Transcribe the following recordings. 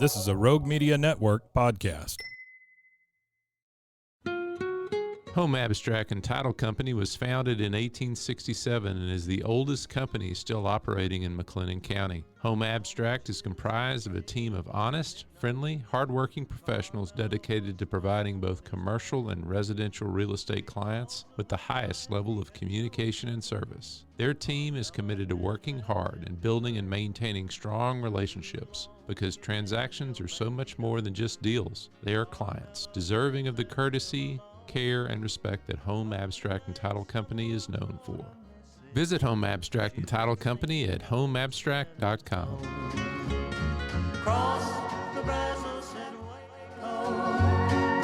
This is a Rogue Media Network podcast. Home Abstract and Title Company was founded in 1867 and is the oldest company still operating in McLennan County. Home Abstract is comprised of a team of honest, friendly, hardworking professionals dedicated to providing both commercial and residential real estate clients with the highest level of communication and service. Their team is committed to working hard and building and maintaining strong relationships because transactions are so much more than just deals. They are clients, deserving of the courtesy, care, and respect that Home Abstract and Title Company is known for. Visit Home Abstract and Title Company at homeabstract.com. Cross the Brazos and Waco,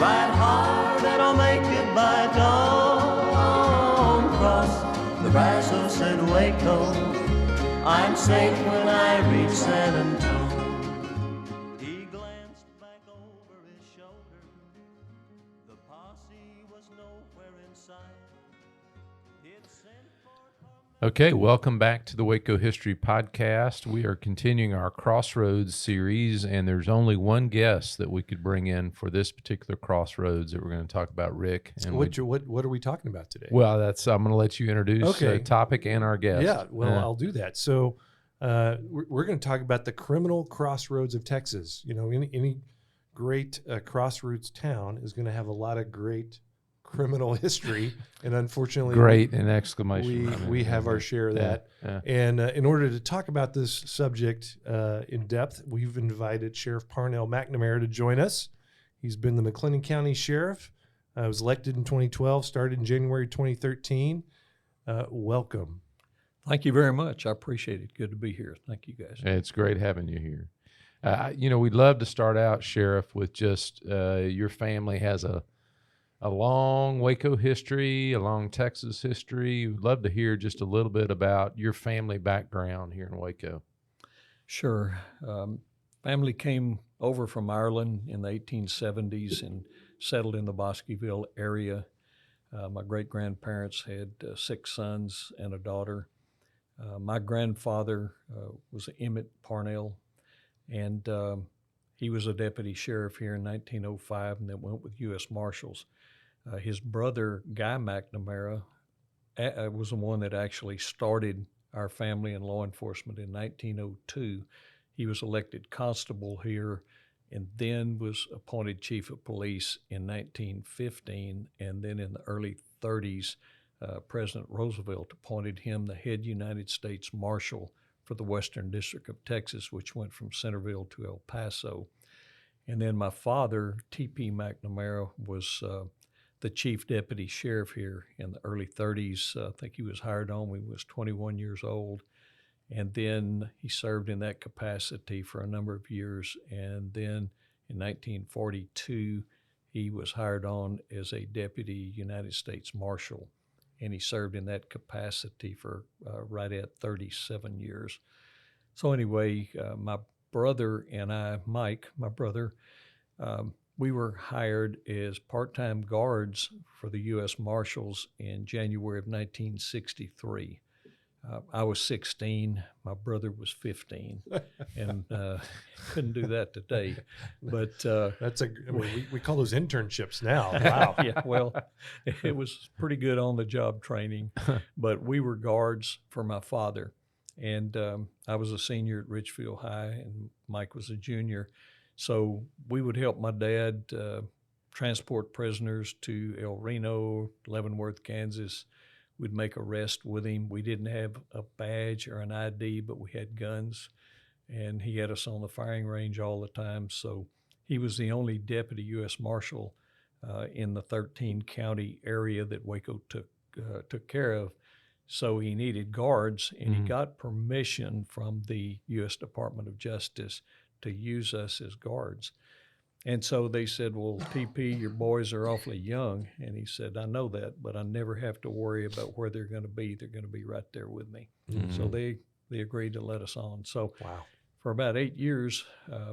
ride hard and I'll make it by dawn. Cross the Brazos and Waco, I'm safe when I reach San Antonio. He glanced back over his shoulder, the posse was nowhere in sight. He'd sent for Okay, welcome back to the Waco History Podcast. We are continuing our Crossroads series, and there's only one guest that we could bring in for this particular Crossroads that we're going to talk about, Rick. And what are we talking about today? Well, I'm going to let you introduce the Okay. topic and our guest. Yeah, well, I'll do that. So we're going to talk about the criminal crossroads of Texas. You know, any great crossroads town is going to have a lot of great criminal history, and unfortunately, Great, an exclamation. we have our share of that. Yeah. And in order to talk about this subject in depth, we've invited Sheriff Parnell McNamara to join us. He's been the McLennan County Sheriff. Was elected in 2012, started in January 2013. Welcome. Thank you very much. I appreciate it. Good to be here. Thank you, guys. It's great having you here. We'd love to start out, Sheriff, with just your family has a long Waco history, a long Texas history. We'd love to hear just a little bit about your family background here in Waco. Sure. Family came over from Ireland in the 1870s and settled in the Bosqueville area. My great-grandparents had 6 sons and a daughter. My grandfather was Emmett Parnell, and he was a deputy sheriff here in 1905 and then went with U.S. Marshals. His brother, Guy McNamara, was the one that actually started our family in law enforcement in 1902. He was elected constable here and then was appointed chief of police in 1915. And then in the early 30s, President Roosevelt appointed him the head United States Marshal for the Western District of Texas, which went from Centerville to El Paso. And then my father, T.P. McNamara, was the chief deputy sheriff here in the early 30s. I think he was hired on when he was 21 years old. And then he served in that capacity for a number of years. And then in 1942, he was hired on as a deputy United States Marshal. And he served in that capacity for right at 37 years. So anyway, my brother and I, Mike, my brother, we were hired as part-time guards for the U.S. Marshals in January of 1963. I was 16, my brother was 15, and couldn't do that today. But We call those internships now. Wow. yeah, well, it was pretty good on-the-job training, but we were guards for my father. And I was a senior at Richfield High, and Mike was a junior. So we would help my dad transport prisoners to El Reno, Leavenworth, Kansas. We'd make arrests with him. We didn't have a badge or an ID, but we had guns. And he had us on the firing range all the time. So he was the only deputy U.S. Marshal in the 13-county area that Waco took care of. So he needed guards, and he got permission from the U.S. Department of Justice to use us as guards. And so they said, well, TP, your boys are awfully young. And he said, I know that, but I never have to worry about where they're going to be. They're going to be right there with me. So they agreed to let us on. So Wow. for about 8 years,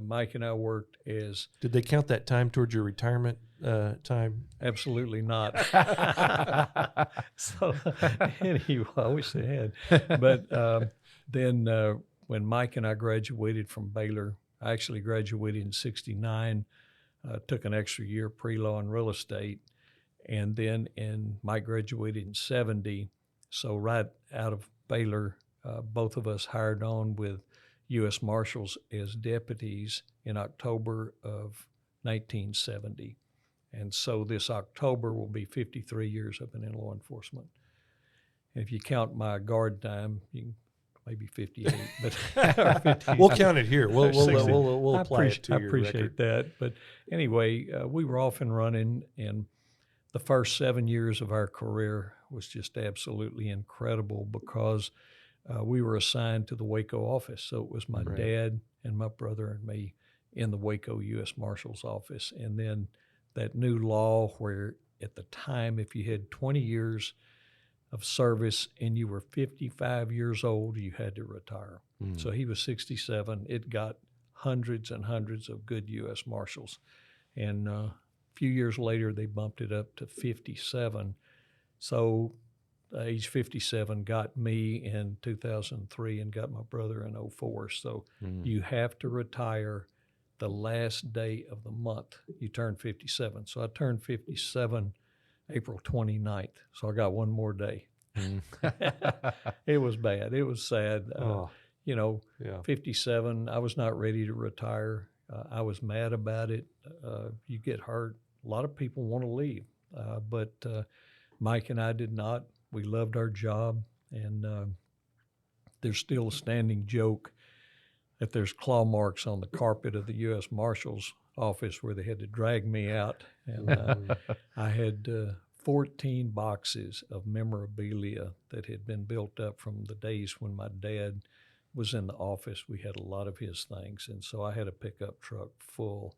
Mike and I worked as... Did they count that time towards your retirement time? Absolutely not. So anyway, I wish they had. But then when Mike and I graduated from Baylor, I actually graduated in 69, took an extra year pre-law and real estate, and then Mike graduated in 70. So right out of Baylor, both of us hired on with U.S. Marshals as deputies in October of 1970. And so this October will be 53 years I've been in law enforcement. And if you count my guard time, you can maybe 58, but 50. We'll count it here. We'll I apply it to I your appreciate record. that. But anyway, we were off and running, and the first 7 years of our career was just absolutely incredible because we were assigned to the Waco office. So it was my dad and my brother and me in the Waco U.S. Marshal's office. And then that new law where at the time, if you had 20 years of service and you were 55 years old, you had to retire. So he was 67. It got hundreds and hundreds of good U.S. Marshals. And a few years later, they bumped it up to 57. So age 57 got me in 2003 and got my brother in 04. So you have to retire the last day of the month you turn 57. So I turned 57 April 29th. So I got one more day. It was bad. It was sad. You know, 57, I was not ready to retire. I was mad about it. You get hurt. A lot of people want to leave, but Mike and I did not. We loved our job, and there's still a standing joke that there's claw marks on the carpet of the U.S. Marshal's office where they had to drag me out. And I had 14 boxes of memorabilia that had been built up from the days when my dad was in the office. We had a lot of his things, and so I had a pickup truck full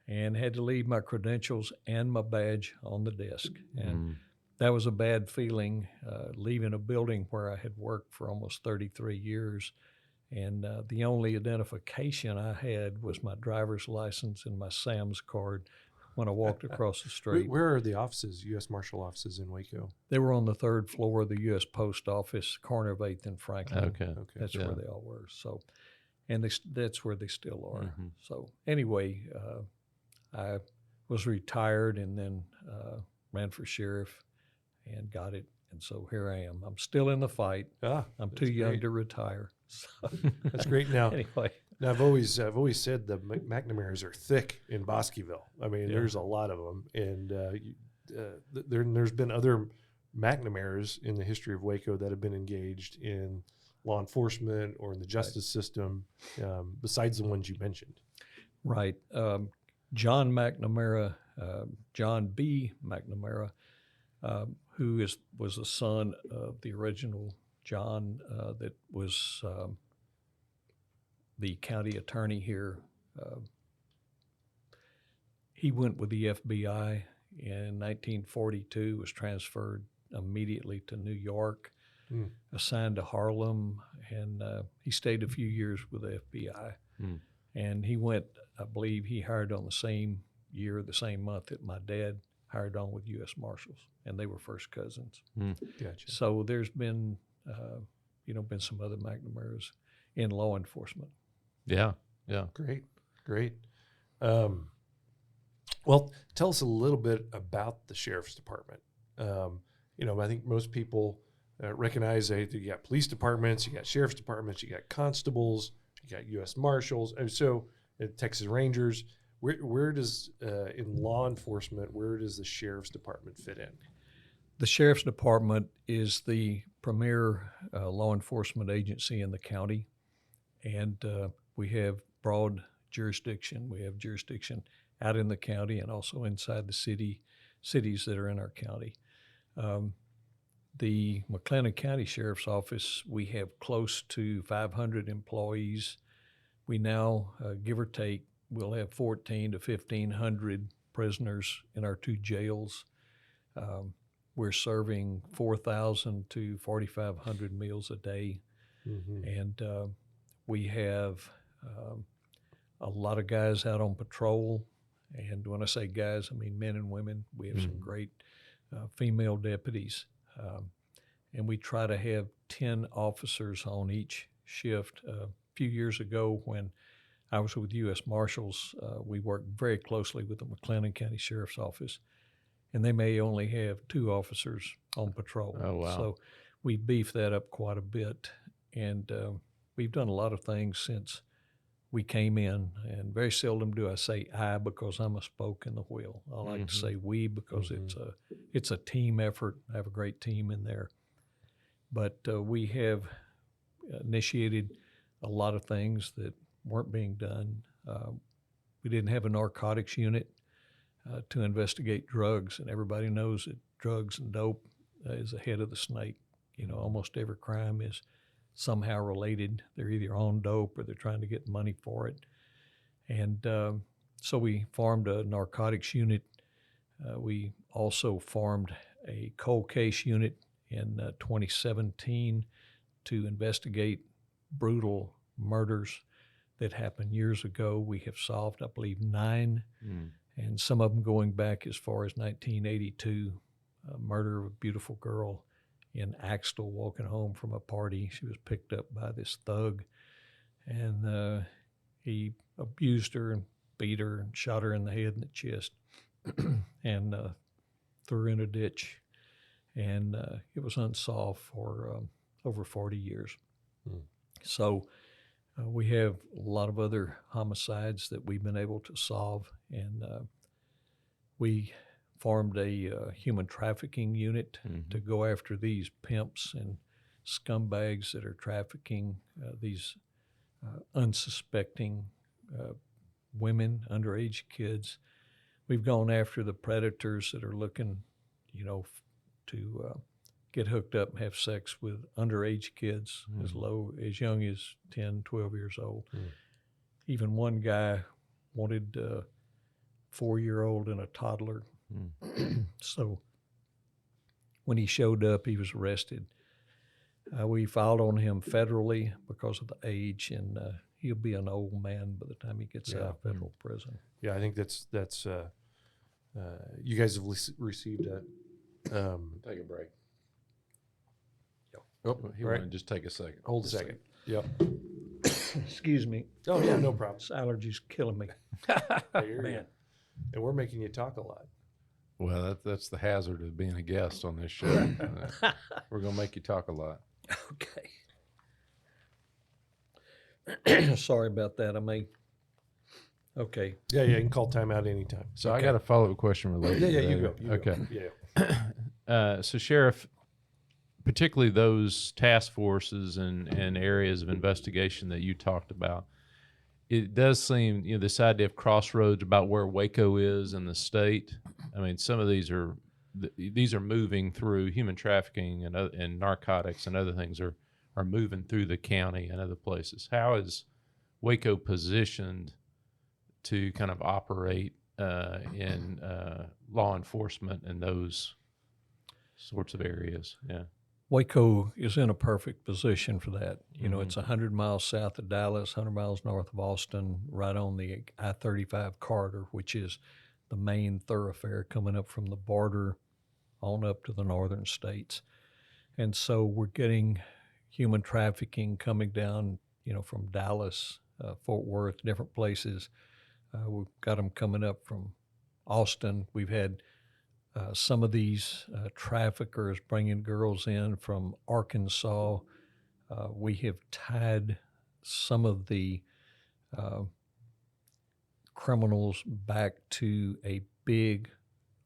and had to leave my credentials and my badge on the desk. And that was a bad feeling, leaving a building where I had worked for almost 33 years. And the only identification I had was my driver's license and my Sam's card when I walked across the street. Where are the offices, U.S. Marshal offices in Waco? They were on the third floor of the U.S. Post Office, corner of 8th and Franklin. Okay. That's where they all were. So, and that's where they still are. So anyway, I was retired and then ran for sheriff and got it. And so here I am. I'm still in the fight. I'm too young to retire. So. That's great. Now, anyway. Now I've always said the McNamaras are thick in Bosqueville. I mean, there's a lot of them, and there's been other McNamaras in the history of Waco that have been engaged in law enforcement or in the justice system, besides the ones you mentioned. Right. John McNamara, John B. McNamara, who was the son of the original John that was the county attorney here. He went with the FBI in 1942, was transferred immediately to New York, assigned to Harlem, and he stayed a few years with the FBI. And he went, I believe he hired on the same year, the same month that my dad hired on with U.S. Marshals, and they were first cousins. Gotcha. So there's been, been some other McNamaras in law enforcement. Yeah. Great. Well, tell us a little bit about the sheriff's department. I think most people recognize that you got police departments, you got sheriff's departments, you got constables, you got U.S. Marshals, and so Texas Rangers. Where does in law enforcement, where does the sheriff's department fit in? The sheriff's department is the premier law enforcement agency in the county, and we have broad jurisdiction. We have jurisdiction out in the county and also inside the cities that are in our county. The McLennan County Sheriff's Office, we have close to 500 employees. We now, give or take, we'll have 1,400 to 1,500 prisoners in our two jails. We're serving 4,000 to 4,500 meals a day. And we have a lot of guys out on patrol. And when I say guys, I mean men and women. We have some great female deputies. And we try to have 10 officers on each shift. A few years ago when I was with U.S. Marshals. We worked very closely with the McLennan County Sheriff's Office, and they may only have 2 officers on patrol. Oh, wow. So we beefed that up quite a bit, and we've done a lot of things since we came in, and very seldom do I say I because I'm a spoke in the wheel. I like to say we because it's a team effort. I have a great team in there. But we have initiated a lot of things that weren't being done. We didn't have a narcotics unit to investigate drugs, and everybody knows that drugs and dope is the head of the snake. You know, almost every crime is somehow related. They're either on dope or they're trying to get money for it. And so we formed a narcotics unit. We also formed a cold case unit in 2017 to investigate brutal murders that happened years ago. We have solved, I believe, 9, and some of them going back as far as 1982, murder of a beautiful girl in Axtell walking home from a party. She was picked up by this thug, and he abused her and beat her and shot her in the head and the chest and threw her in a ditch. And it was unsolved for over 40 years. So we have a lot of other homicides that we've been able to solve, and we formed a human trafficking unit to go after these pimps and scumbags that are trafficking these unsuspecting women, underage kids. We've gone after the predators that are looking, you know, to get hooked up and have sex with underage kids as young as 10, 12 years old. Even one guy wanted a 4-year-old and a toddler. So when he showed up, he was arrested. We filed on him federally because of the age, and he'll be an old man by the time he gets out of federal prison. Yeah, I think that's you guys have received a Take a break. Oh, He wanted to just take a second. hold a second. Yep. Excuse me. Oh yeah, no problem. This allergy's killing me. Man. And we're making you talk a lot. Well, that's the hazard of being a guest on this show. We're going to make you talk a lot. Okay. Sorry about that. Okay. Yeah, you can call timeout anytime. So I got a follow-up question related to that. You go. Okay. Yeah. So, Sheriff, particularly those task forces and areas of investigation that you talked about, it does seem, you know, this idea of Crossroads about where Waco is in the state. I mean, some of these are moving through human trafficking and narcotics and other things are moving through the county and other places. How is Waco positioned to kind of operate in law enforcement in those sorts of areas? Yeah. Waco is in a perfect position for that. You know, it's 100 miles south of Dallas, 100 miles north of Austin, right on the I-35 corridor, which is the main thoroughfare coming up from the border on up to the northern states. And so we're getting human trafficking coming down, you know, from Dallas, Fort Worth, different places. We've got them coming up from Austin. We've had some of these traffickers bringing girls in from Arkansas. We have tied some of the criminals back to a big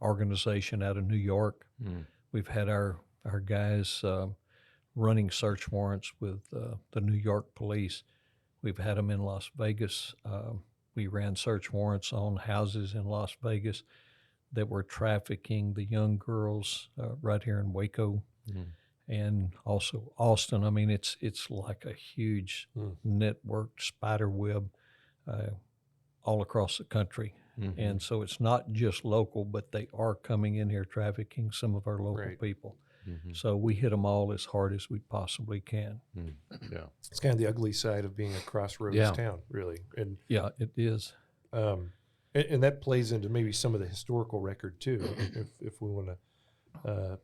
organization out of New York. We've had our guys running search warrants with the New York police. We've had them in Las Vegas. We ran search warrants on houses in Las Vegas that were trafficking the young girls right here in Waco, and also Austin. I mean, it's like a huge networked spider web all across the country. And so it's not just local, but they are coming in here trafficking some of our local people. So we hit them all as hard as we possibly can. Yeah, It's kind of the ugly side of being a crossroads town, really. And yeah, it is. And that plays into maybe some of the historical record too, if we want to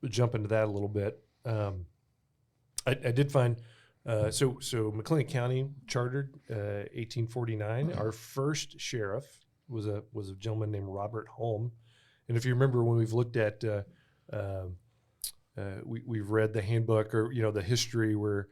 jump into that a little bit. I did find So McLennan County chartered 1849. Our first sheriff was a gentleman named Robert Holm, and if you remember when we've looked at we've read the handbook or the history where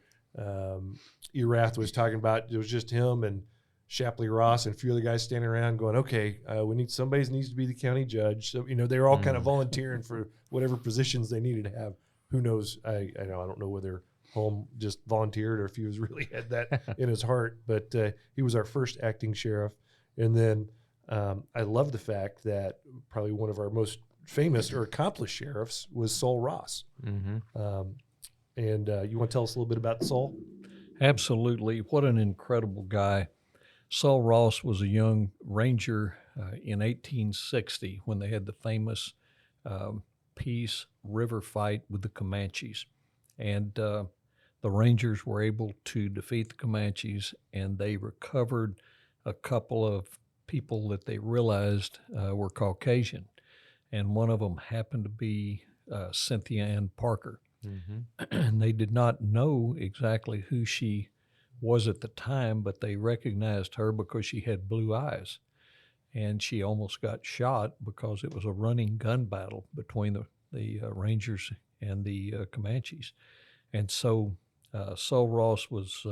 Erath was talking about it was just him and Shapley Ross and a few other guys standing around going, okay, we need somebody needs to be the county judge. So they were all kind of volunteering for whatever positions they needed to have. Who knows? I don't know whether Holm just volunteered or if he was really had that in his heart, but he was our first acting sheriff. And then I love the fact that probably one of our most famous or accomplished sheriffs was Sol Ross. And you want to tell us a little bit about Sol? Absolutely. What an incredible guy. Sol Ross was a young ranger in 1860 when they had the famous Peace River fight with the Comanches. And the Rangers were able to defeat the Comanches, and they recovered a couple of people that they realized were Caucasian. And one of them happened to be Cynthia Ann Parker. And they did not know exactly who she was at the time, but they recognized her because she had blue eyes. And she almost got shot because it was a running gun battle between the Rangers and the Comanches. And so Sol Ross was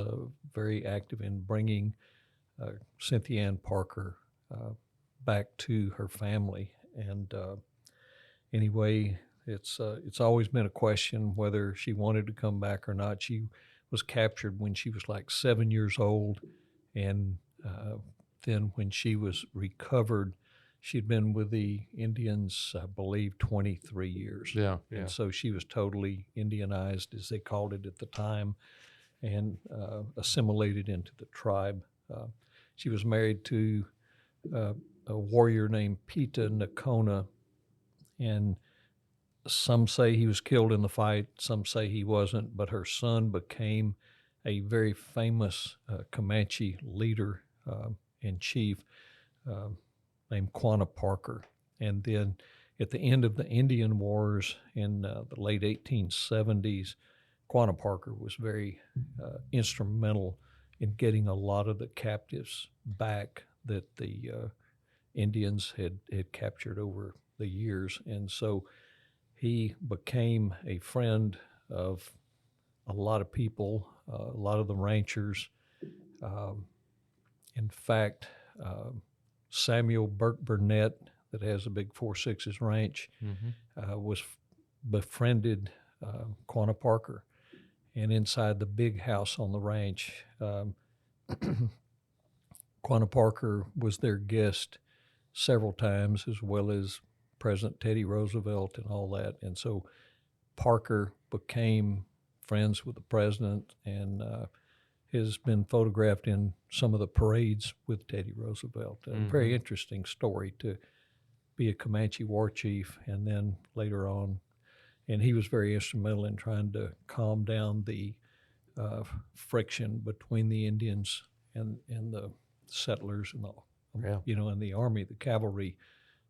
very active in bringing Cynthia Ann Parker back to her family. And anyway, it's always been a question whether she wanted to come back or not. She was captured when she was like 7 years old, and then when she was recovered, she'd been with the Indians, I believe, 23 years. Yeah. And so she was totally Indianized, as they called it at the time, and assimilated into the tribe. She was married to a warrior named Pita Nakona, and some say he was killed in the fight, some say he wasn't, but her son became a very famous Comanche leader and chief named Quanah Parker. And then at the end of the Indian Wars in the late 1870s, Quanah Parker was very instrumental in getting a lot of the captives back that the Indians had captured over the years. And so he became a friend of a lot of people, a lot of the ranchers. In fact, Samuel Burke Burnett, that has a big 4-6s ranch, was befriended Quanah Parker. And inside the big house on the ranch, Quanah Parker was their guest several times, as well as President Teddy Roosevelt and all that. And so Parker became friends with the president and has been photographed in some of the parades with Teddy Roosevelt. A very interesting story to be a Comanche war chief, and then later on, and he was very instrumental in trying to calm down the friction between the Indians and the settlers and and the army, the cavalry,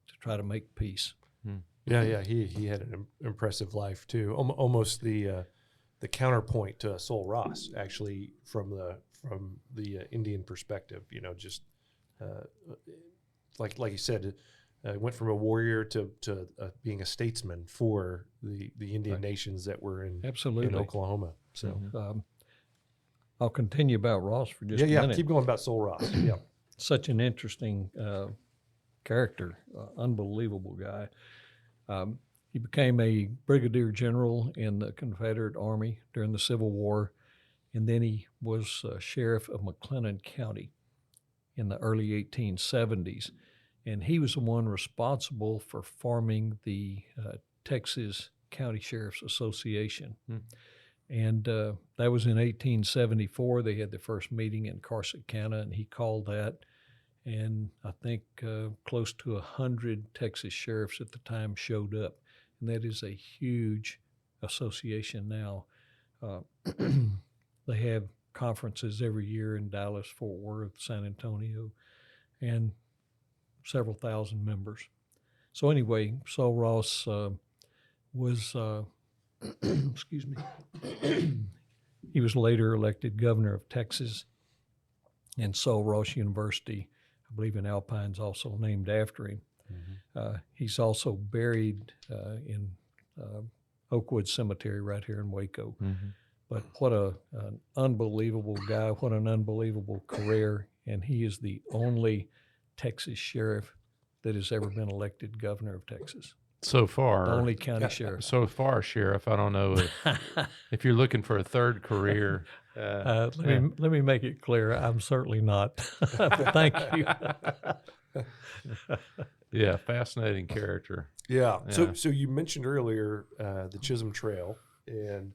to try to make peace. Yeah. He had an impressive life too. Almost the counterpoint to Sol Ross, actually, from the Indian perspective. Just like you said, went from a warrior to being a statesman for the Indian nations that were in Oklahoma. So I'll continue about Ross for just a minute. Keep going about Sol Ross. Yeah. Such an interesting character, unbelievable guy. He became a brigadier general in the Confederate Army during the Civil War, and then he was sheriff of McLennan County in the early 1870s. And he was the one responsible for forming the Texas County Sheriff's Association. And that was in 1874. They had their first meeting in Corsicana, and he called that. And I think close to 100 Texas sheriffs at the time showed up. And that is a huge association now. They have conferences every year in Dallas, Fort Worth, San Antonio, and several thousand members. So anyway, Sol Ross was, excuse me, he was later elected governor of Texas, and Sul Ross University, I believe in Alpine, is also named after him. He's also buried in Oakwood Cemetery right here in Waco. But what an unbelievable guy, what an unbelievable career, and he is the only Texas sheriff that has ever been elected governor of Texas. So far, The only county sheriff. So far, Sheriff, I don't know if you're looking for a third career. Let me make it clear. I'm certainly not. Thank you. Yeah, fascinating character. Yeah. Yeah. So you mentioned earlier the Chisholm Trail, and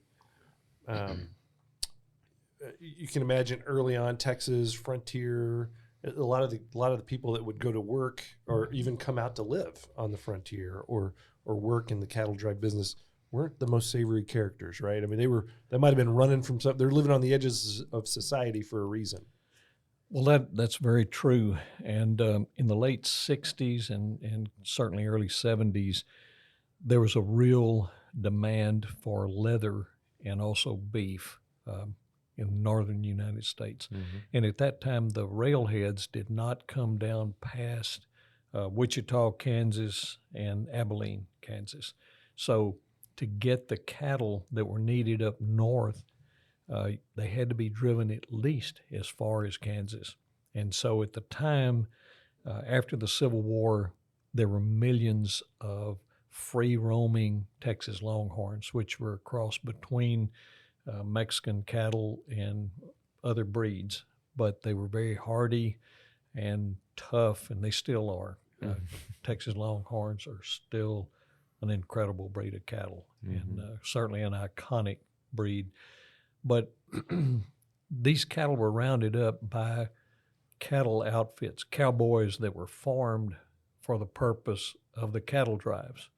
you can imagine early on Texas frontier. A lot of the people that would go to work or even come out to live on the frontier or work in the cattle drive business weren't the most savory characters, right? I mean, they might have been running from something. They're living on the edges of society for a reason. Well, that's very true. And in the late 60s and certainly early 70s, there was a real demand for leather and also beef in the northern United States. And at that time, the railheads did not come down past Wichita, Kansas, and Abilene, Kansas. So to get the cattle that were needed up north, they had to be driven at least as far as Kansas. And so at the time, after the Civil War, there were millions of free-roaming Texas Longhorns, which were a cross between Mexican cattle and other breeds. But they were very hardy and tough, and they still are. Texas Longhorns are still an incredible breed of cattle, and certainly an iconic breed. But these cattle were rounded up by cattle outfits, cowboys that were formed for the purpose of the cattle drives.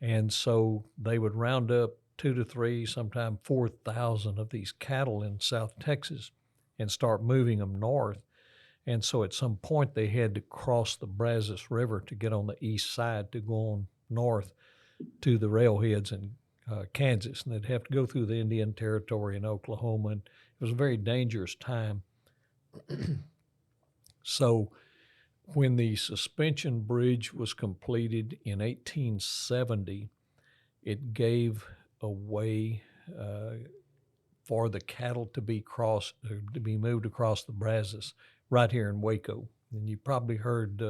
And so they would round up 2 to 3, sometimes 4,000 of these cattle in South Texas and start moving them north. And so at some point they had to cross the Brazos River to get on the east side to go on north to the railheads in Kansas. And they'd have to go through the Indian Territory in Oklahoma. And it was a very dangerous time. So when the suspension bridge was completed in 1870, it gave a way for the cattle to be moved across the Brazos right here in Waco. And you probably heard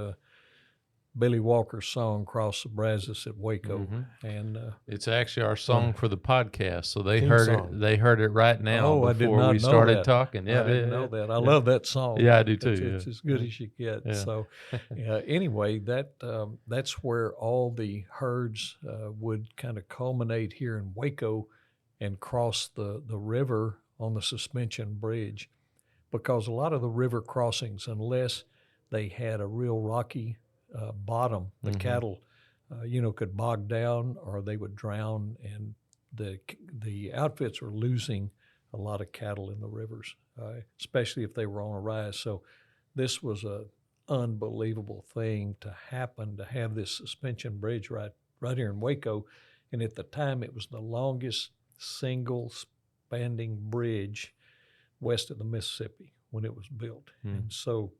Billy Walker's song "Cross the Brazos" at Waco, and it's actually our song for the podcast. So they Theme heard song. it. They heard it right now Oh, I did before not we know started that. talking. Yeah, I didn't know that. I love that song. Yeah, I do too. It's as good as you get. Yeah. So, anyway, that's where all the herds would kind of culminate here in Waco and cross the river on the suspension bridge, because a lot of the river crossings, unless they had a real rocky bottom, the cattle, could bog down or they would drown, and the outfits were losing a lot of cattle in the rivers, especially if they were on a rise. So this was a unbelievable thing to happen, to have this suspension bridge right here in Waco. And at the time, it was the longest single spanning bridge west of the Mississippi when it was built. And so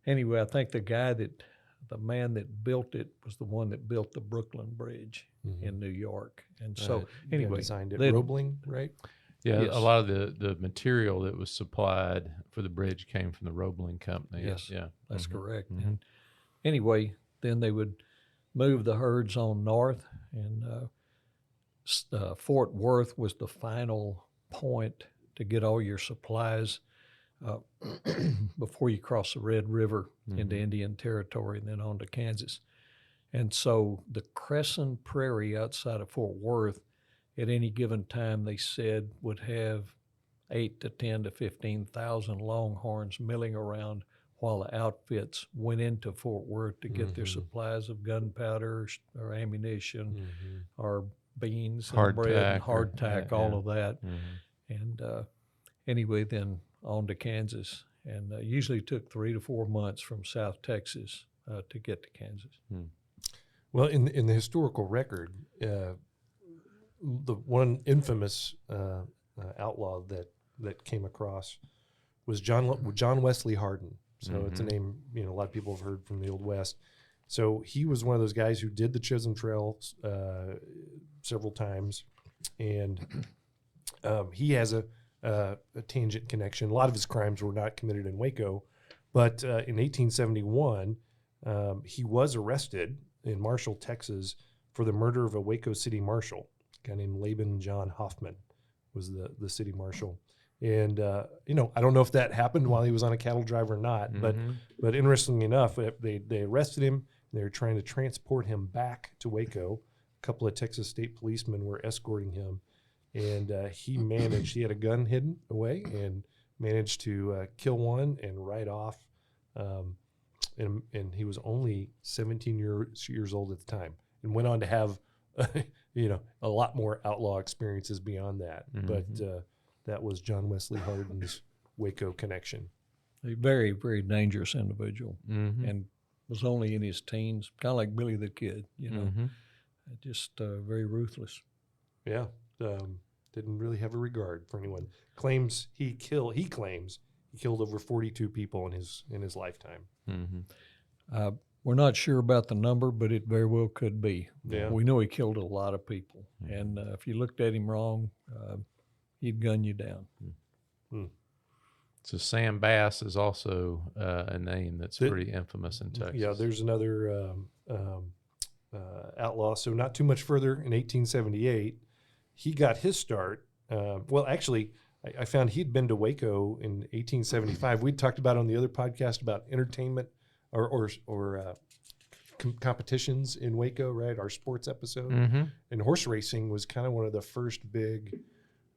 anyway, I think the man that built it was the one that built the Brooklyn Bridge in New York. And so anyway, designed it Roebling, right? Yeah, Yes. a lot of the material that was supplied for the bridge came from the Roebling Company. Yes, Yeah, that's correct. And anyway, then they would move the herds on north, and Fort Worth was the final point to get all your supplies before you cross the Red River into Indian Territory and then on to Kansas. And so the Crescent Prairie outside of Fort Worth at any given time, they said, would have 8 to 10 to 15,000 Longhorns milling around while the outfits went into Fort Worth to get their supplies of gunpowder or ammunition or beans and bread and hardtack, all of that. And anyway, then on to Kansas. And usually took 3 to 4 months from South Texas to get to Kansas. Well, in the historical record, the one infamous outlaw that came across was John Wesley Hardin. So it's a name a lot of people have heard from the Old West. So he was one of those guys who did the Chisholm Trail several times, and he has a tangent connection. A lot of his crimes were not committed in Waco, but in 1871, he was arrested in Marshall, Texas, for the murder of a Waco city marshal. A guy named Laban John Hoffman was the city marshal. And, I don't know if that happened while he was on a cattle drive or not, but interestingly enough, they arrested him. They were trying to transport him back to Waco. A couple of Texas state policemen were escorting him, and he had a gun hidden away and managed to kill one and ride off. And he was only 17 years old at the time, and went on to have, a lot more outlaw experiences beyond that. But that was John Wesley Hardin's Waco connection. A very, very dangerous individual, and was only in his teens, kind of like Billy the Kid, just very ruthless. Yeah, didn't really have a regard for anyone. Claims he killed over 42 people in his lifetime. We're not sure about the number, but it very well could be. Yeah. We know he killed a lot of people, and if you looked at him wrong, he'd gun you down. So Sam Bass is also a name that's pretty infamous in Texas. Yeah, there's another outlaw. So not too much further, in 1878, he got his start. Actually, I found he'd been to Waco in 1875. We talked about on the other podcast about entertainment or competitions in Waco, right? Our sports episode. And horse racing was kind of one of the first big,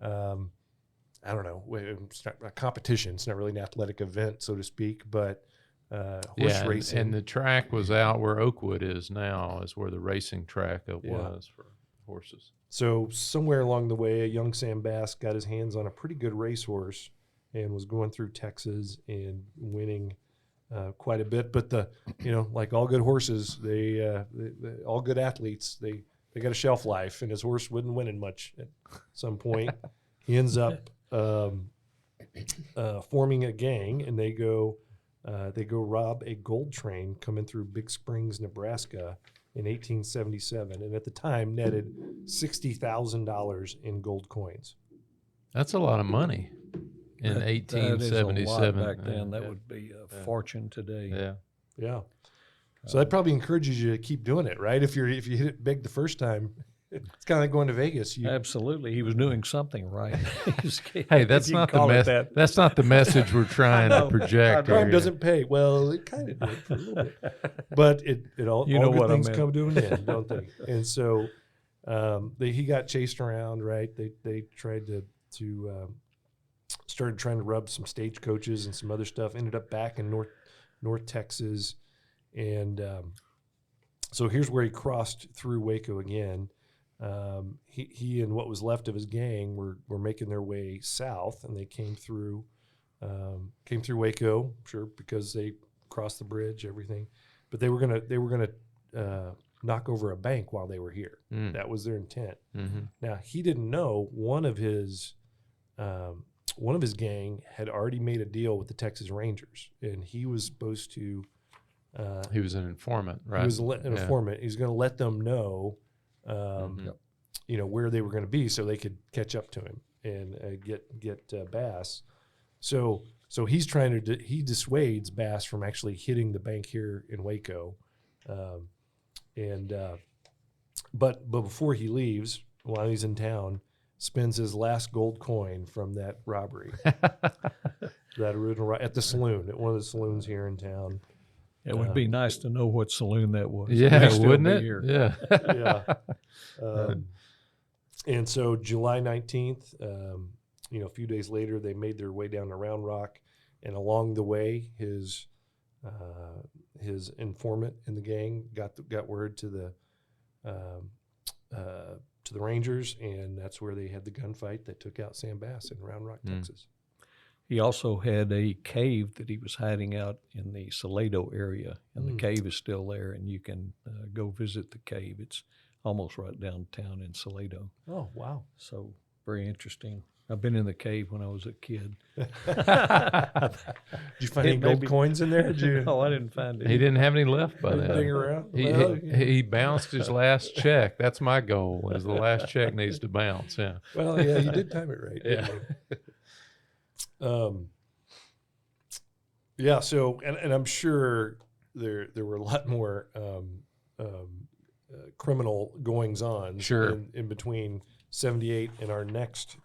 I don't know, it's not a competition. It's not really an athletic event, so to speak, but horse racing. And the track was out where Oakwood is now, is where the racing track was for horses. So somewhere along the way, a young Sam Bass got his hands on a pretty good racehorse and was going through Texas and winning quite a bit. But like all good horses, they all good athletes, they got a shelf life, and his horse wasn't winning much at some point. He ends up forming a gang, and they go rob a gold train coming through Big Springs, Nebraska in 1877, and at the time netted $60,000 in gold coins. That's a lot of money in 1877. That is a lot back then. That would be a fortune today. Yeah. So that probably encourages you to keep doing it, right? If you hit it big the first time, it's kind of like going to Vegas. Absolutely, he was doing something right. Hey, that's not that's not the message we're trying to project. Crime doesn't pay. Well, it kind of did for a little bit, but all good things come to an end, don't they? And so he got chased around. Right? They tried to started trying to rub some stagecoaches and some other stuff. Ended up back in North Texas, and so here's where he crossed through Waco again. He and what was left of his gang were making their way south, and they came through Waco, sure, because they crossed the bridge, everything. But they were gonna knock over a bank while they were here. That was their intent. Now he didn't know one of his gang had already made a deal with the Texas Rangers, and he was supposed to. He was an informant, right? He was an informant. He was going to let them know. Where they were going to be, so they could catch up to him and get Bass. So he's trying to he dissuades Bass from actually hitting the bank here in Waco, but before he leaves, while he's in town, spends his last gold coin from that robbery, that original at the saloon, at one of the saloons here in town. It would be nice to know what saloon that was. Yeah, wouldn't it? Here. Yeah. Yeah. And so July 19th, a few days later, they made their way down to Round Rock, and along the way, his informant in the gang got word to the Rangers, and that's where they had the gunfight that took out Sam Bass in Round Rock, Texas. He also had a cave that he was hiding out in the Salado area, and the cave is still there, and you can go visit the cave. It's almost right downtown in Salado. Oh, wow. So very interesting. I've been in the cave when I was a kid. Did you find any gold coins in there? Did you? No, I didn't find any. He didn't have any left by Ding then. around? He, Well, he bounced his last check. That's my goal. Is the last check needs to bounce. Yeah. Well, yeah, you did time it right. Yeah. Yeah. So, and I'm sure there were a lot more criminal goings on. Sure. In between 78 and our next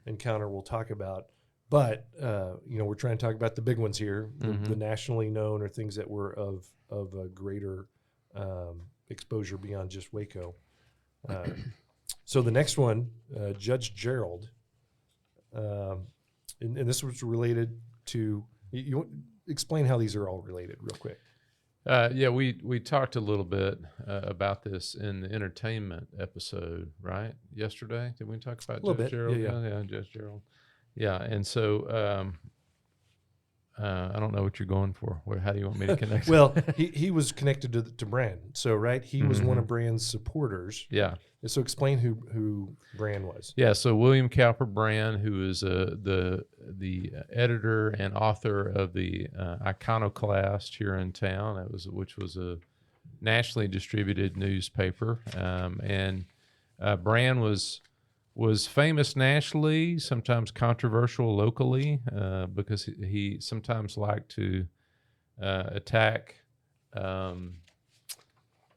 encounter we'll talk about. But we're trying to talk about the big ones here, the nationally known, or things that were of a greater exposure beyond just Waco. So the next one, Judge Gerald, and this was related to. You explain how these are all related, real quick. Yeah, we talked a little bit about this in the entertainment episode, right? Yesterday, did we talk about A little Judge bit, Gerald? yeah. Judge Gerald. Yeah, and so I don't know what you're going for. How do you want me to connect? Well, he was connected to Brann, so right, he was one of Brann's supporters. Yeah. So explain who Brann was. Yeah, so William Cowper Brann, who is the editor and author of the Iconoclast here in town, which was a nationally distributed newspaper, and Brann was famous nationally, sometimes controversial locally, because he sometimes liked to attack.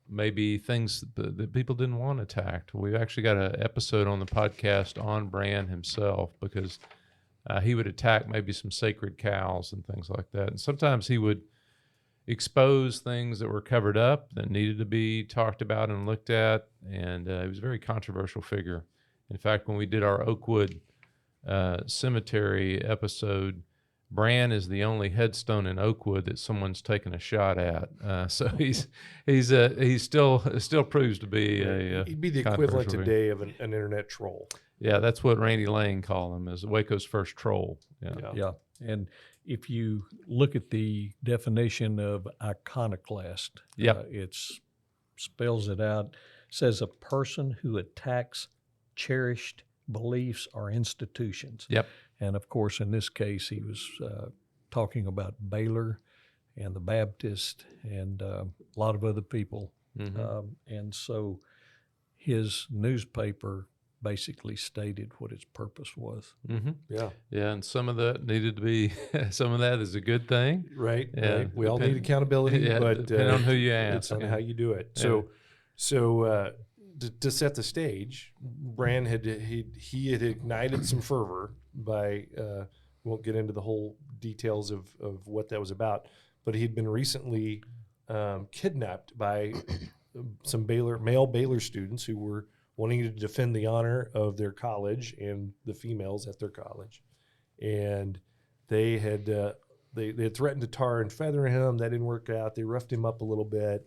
Maybe things that people didn't want attacked. We've actually got an episode on the podcast on Brann himself, because he would attack maybe some sacred cows and things like that. And sometimes he would expose things that were covered up that needed to be talked about and looked at. And he was a very controversial figure. In fact, when we did our Oakwood Cemetery episode, Brann is the only headstone in Oakwood that someone's taken a shot at. So he still proves to be a he'd be the equivalent today of an internet troll. Yeah, that's what Randy Lane called him, as Waco's first troll. Yeah. And if you look at the definition of iconoclast, it spells it out. Says a person who attacks cherished beliefs or institutions. Yep. And of course, in this case, he was talking about Baylor and the Baptist and a lot of other people. And so his newspaper basically stated what its purpose was. Yeah. Yeah, and some of that needed to be, some of that is a good thing. Right. Yeah. Right. We all need accountability, but depending on who you ask. It's on how you do it. So to set the stage, Brann had ignited some fervor by won't get into the whole details of what that was about, but he'd been recently kidnapped by some male Baylor students who were wanting to defend the honor of their college and the females at their college, and they had threatened to tar and feather him. That didn't work out. They roughed him up a little bit.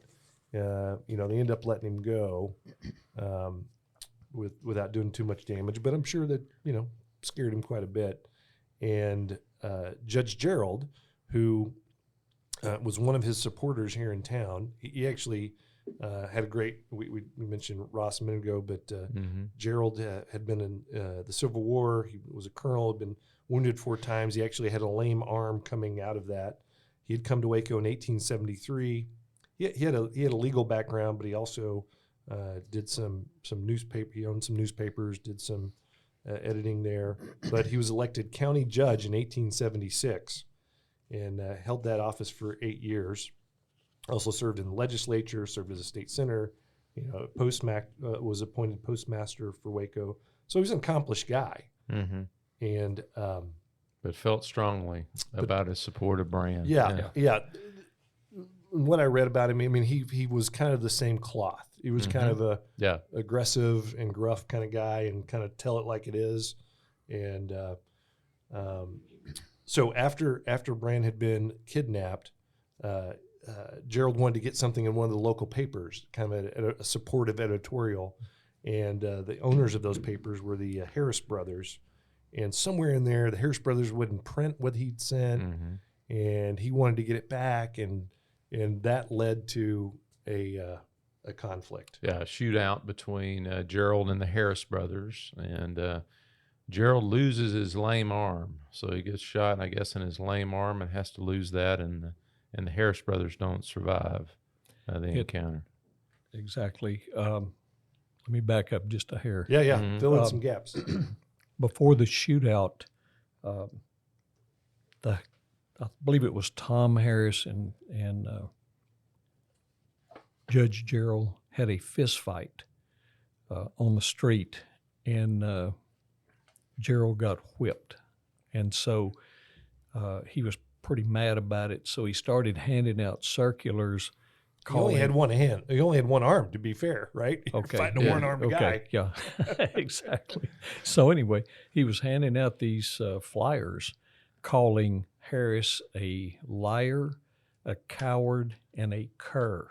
They ended up letting him go without doing too much damage, but I'm sure that scared him quite a bit. And Judge Gerald, who was one of his supporters here in town, he actually had a great. We mentioned Ross a minute ago, but Gerald had been in the Civil War. He was a colonel, had been wounded 4 times. He actually had a lame arm coming out of that. He had come to Waco in 1873. He had a legal background, but he also did some newspaper. He owned some newspapers, did some editing there. But he was elected county judge in 1876 and held that office for 8 years. Also served in the legislature, served as a state senator. Was appointed postmaster for Waco. So he was an accomplished guy. And but felt strongly about his support of Brann. Yeah. What I read about him, I mean, he was kind of the same cloth. He was kind of a aggressive and gruff kind of guy, and kind of tell it like it is. And so after Brann had been kidnapped, Gerald wanted to get something in one of the local papers, kind of a supportive editorial. And the owners of those papers were the Harris brothers. And somewhere in there, the Harris brothers wouldn't print what he'd sent, and he wanted to get it back, and that led to a conflict. Yeah, a shootout between Gerald and the Harris brothers, and Gerald loses his lame arm, so he gets shot, I guess, in his lame arm and has to lose that, and the Harris brothers don't survive the encounter. Exactly. Let me back up just a hair. Yeah. Fill in some gaps. Before the shootout, I believe it was Tom Harris and Judge Gerald had a fist fight on the street, and Gerald got whipped, and so he was pretty mad about it. So he started handing out circulars. He only had one hand. He only had one arm, to be fair, right? You're Okay. fighting a one-armed guy. Yeah, exactly. So anyway, he was handing out these flyers calling Harris a liar, a coward, and a cur,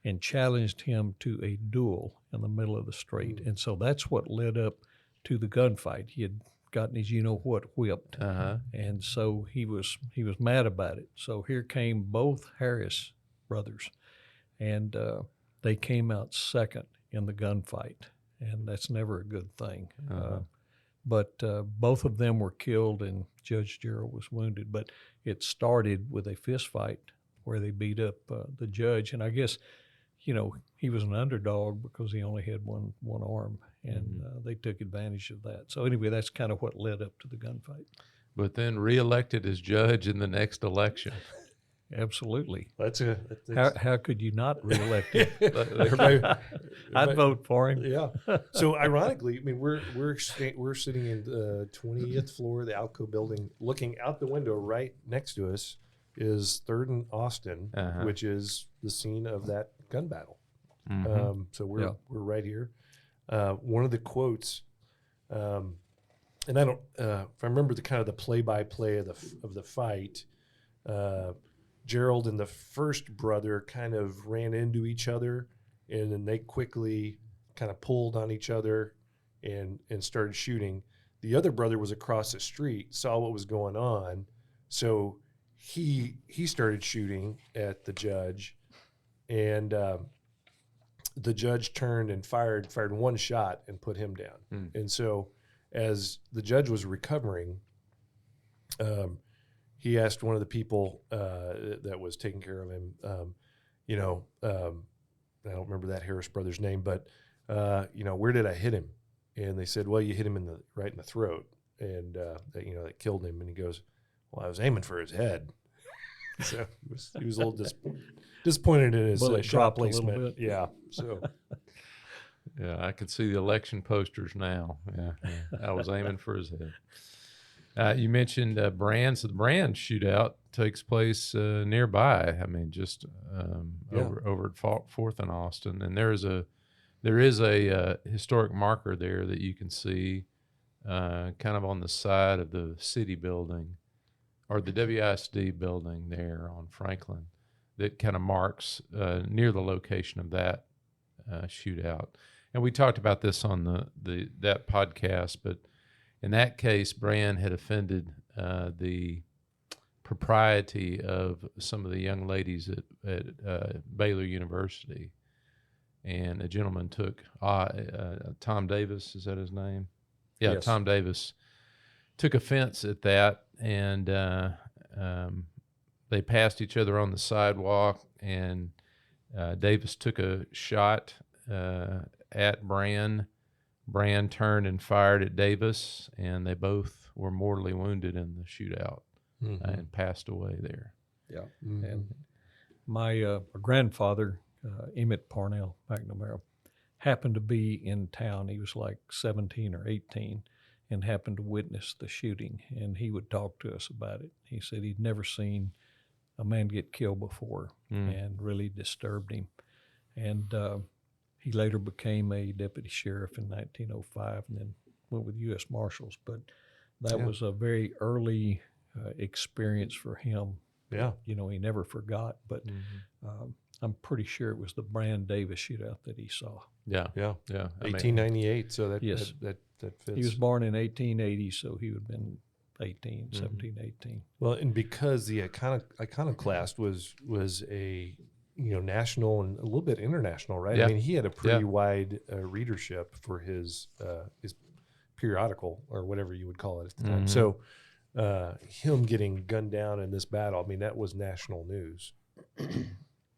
and challenged him to a duel in the middle of the street. And so that's what led up to the gunfight. He had gotten his you-know-what whipped, and so he was mad about it. So here came both Harris brothers, and they came out second in the gunfight, and that's never a good thing. But both of them were killed, and Judge Gerald was wounded. But it started with a fist fight where they beat up the judge, and I guess, he was an underdog because he only had one arm, and they took advantage of that. So anyway, that's kind of what led up to the gunfight. But then reelected as judge in the next election. Absolutely. How could you not reelect him? everybody, I'd vote for him. Yeah. So ironically, I mean, we're sitting in the 20th floor of the Alco building, looking out the window. Right next to us is 3rd and Austin, which is the scene of that gun battle. So we're right here. One of the quotes, and I don't, if I remember the play-by-play of the fight. Gerald and the first brother kind of ran into each other, and then they quickly kind of pulled on each other and started shooting. The other brother was across the street, saw what was going on, so he started shooting at the judge, and the judge turned and fired one shot and put him down. And so as the judge was recovering, he asked one of the people that was taking care of him, I don't remember that Harris brother's name, but, where did I hit him? And they said, well, you hit him right in the throat. And, that killed him. And he goes, well, I was aiming for his head. So he was a little disappointed in his shot placement. Yeah. So. Yeah, I could see the election posters now. Yeah. I was aiming for his head. You mentioned Brann. So the Brann shootout takes place nearby. I mean, just over at 4th and Austin, and there is a historic marker there that you can see, kind of on the side of the city building, or the WISD building there on Franklin, that kind of marks near the location of that shootout. And we talked about this on that podcast, but in that case, Brann had offended the propriety of some of the young ladies at Baylor University. And a gentleman took, Tom Davis, is that his name? Yeah, yes. Tom Davis took offense at that, and they passed each other on the sidewalk, and Davis took a shot at Brann. Brann turned and fired at Davis, and they both were mortally wounded in the shootout and passed away there. Yeah. And my grandfather, Emmett Parnell McNamara, happened to be in town. He was like 17 or 18 and happened to witness the shooting, and he would talk to us about it. He said he'd never seen a man get killed before, and really disturbed him. And he later became a deputy sheriff in 1905 and then went with U.S. Marshals. But that was a very early experience for him. Yeah. He never forgot. But I'm pretty sure it was the Brann Davis shootout that he saw. Yeah. 1898, so that fits. He was born in 1880, so he would have been 17, 18. Well, and because the iconoclast was a national and a little bit international, right? Yeah. I mean, he had a pretty wide readership for his periodical or whatever you would call it at the time. So him getting gunned down in this battle, I mean, that was national news.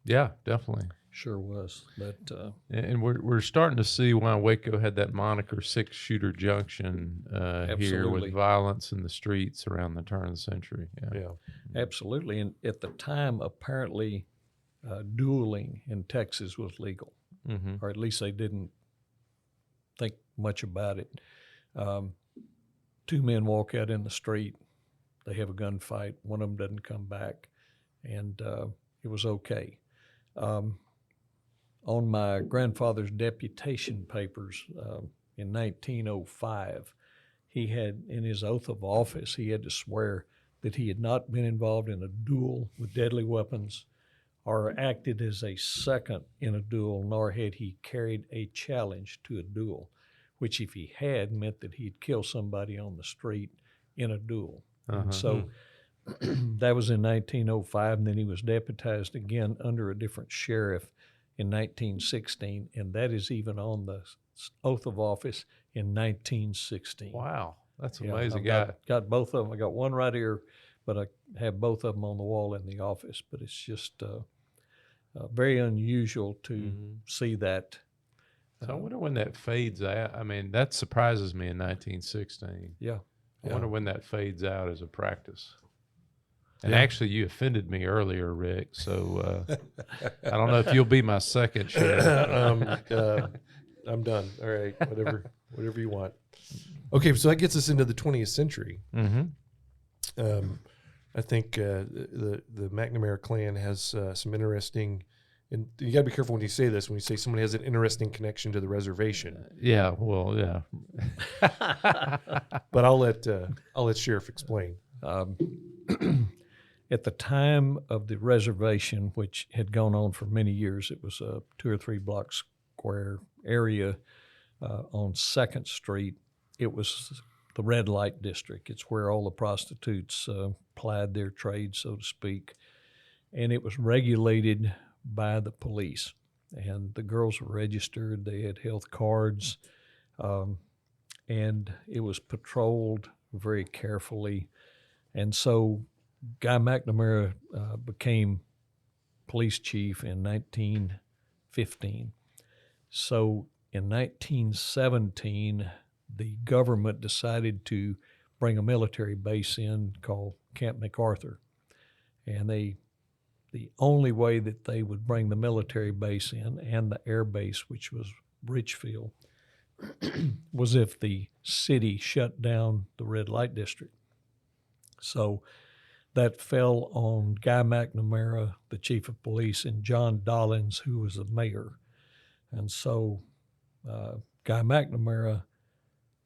Yeah, definitely. Sure was. But And we're starting to see why Waco had that moniker 6-shooter junction here Absolutely. with violence in the streets around the turn of the century. Yeah. absolutely. And at the time, apparently, dueling in Texas was legal, or at least they didn't think much about it. Two men walk out in the street, they have a gunfight, one of them doesn't come back, and it was okay. On my grandfather's deputation papers in 1905, he had, in his oath of office, he had to swear that he had not been involved in a duel with deadly weapons or acted as a second in a duel, nor had he carried a challenge to a duel, which if he had meant that he'd kill somebody on the street in a duel. And so that was in 1905, and then he was deputized again under a different sheriff in 1916, and that is even on the oath of office in 1916. Wow, that's Yeah, amazing. I've got both of them. I got one right here, but I have both of them on the wall in the office. But it's just very unusual to see that. So I wonder when that fades out. I mean, that surprises me in 1916. Yeah. I wonder when that fades out as a practice. And actually, you offended me earlier, Rick. So I don't know if you'll be my second sheriff. I'm done. All right, whatever you want. Okay, so that gets us into the 20th century. I think the McNamara clan has some interesting, and you got to be careful when you say this. When you say someone has an interesting connection to the reservation, Yeah, well, yeah. but I'll let Sheriff explain. At the time of the reservation, which had gone on for many years, it was a 2 or 3 block square area on 2nd Street. It was the red light district. It's where all the prostitutes plied their trade, so to speak. And it was regulated by the police. And the girls were registered. They had health cards. And it was patrolled very carefully. And so Guy McNamara became police chief in 1915. So in 1917, the government decided to bring a military base in called Camp MacArthur. And the only way that they would bring the military base in and the air base, which was Richfield, was if the city shut down the red light district. So that fell on Guy McNamara, the chief of police, and John Dollins, who was the mayor. And so Guy McNamara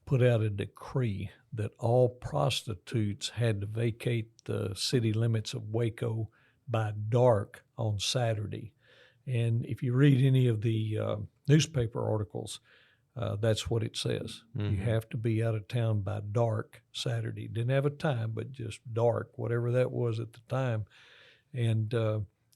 put out a decree that all prostitutes had to vacate the city limits of Waco by dark on Saturday. And if you read any of the newspaper articles, that's what it says. You have to be out of town by dark Saturday. Didn't have a time, but just dark, whatever that was at the time. And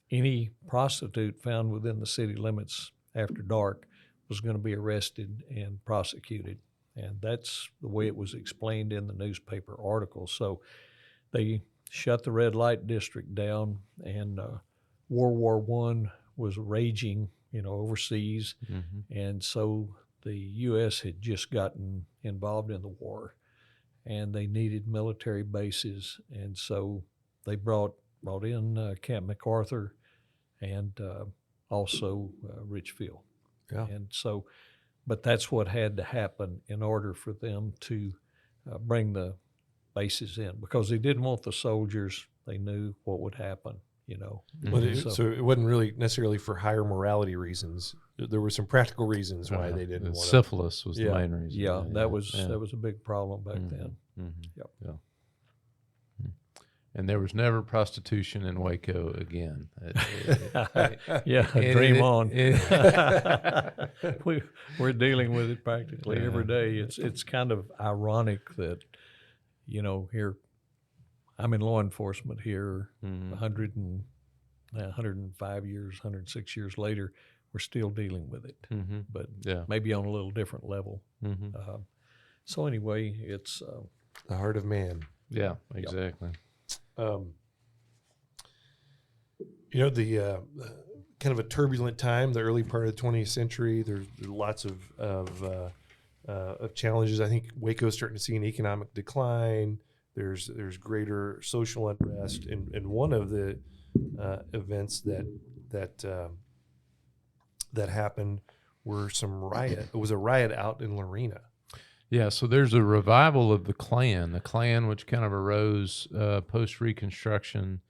any prostitute found within the city limits after dark was going to be arrested and prosecuted. And that's the way it was explained in the newspaper article. So they shut the red light district down, and World War I was raging, overseas. And so the U.S. had just gotten involved in the war, and they needed military bases. And so they brought in Camp MacArthur and also Richfield. Yeah. And so, but that's what had to happen in order for them to bring the bases in, because they didn't want the soldiers. They knew what would happen, But so it wasn't really necessarily for higher morality reasons. There were some practical reasons why they didn't want to. Syphilis was the main reason. Yeah, that was a big problem back then. Yep. Yeah. And there was never prostitution in Waco again. Dream on. We're dealing with it practically every day. It's kind of ironic that, here, I'm in law enforcement here, 105 years, 106 years later, we're still dealing with it, but maybe on a little different level. So anyway, it's The heart of man. Yeah, exactly. The kind of a turbulent time, the early part of the 20th century. There's lots of challenges. I think Waco's starting to see an economic decline. There's greater social unrest, and one of the events that happened were It was a riot out in Lorena. Yeah, so there's a revival of the Klan, which kind of arose post-Reconstruction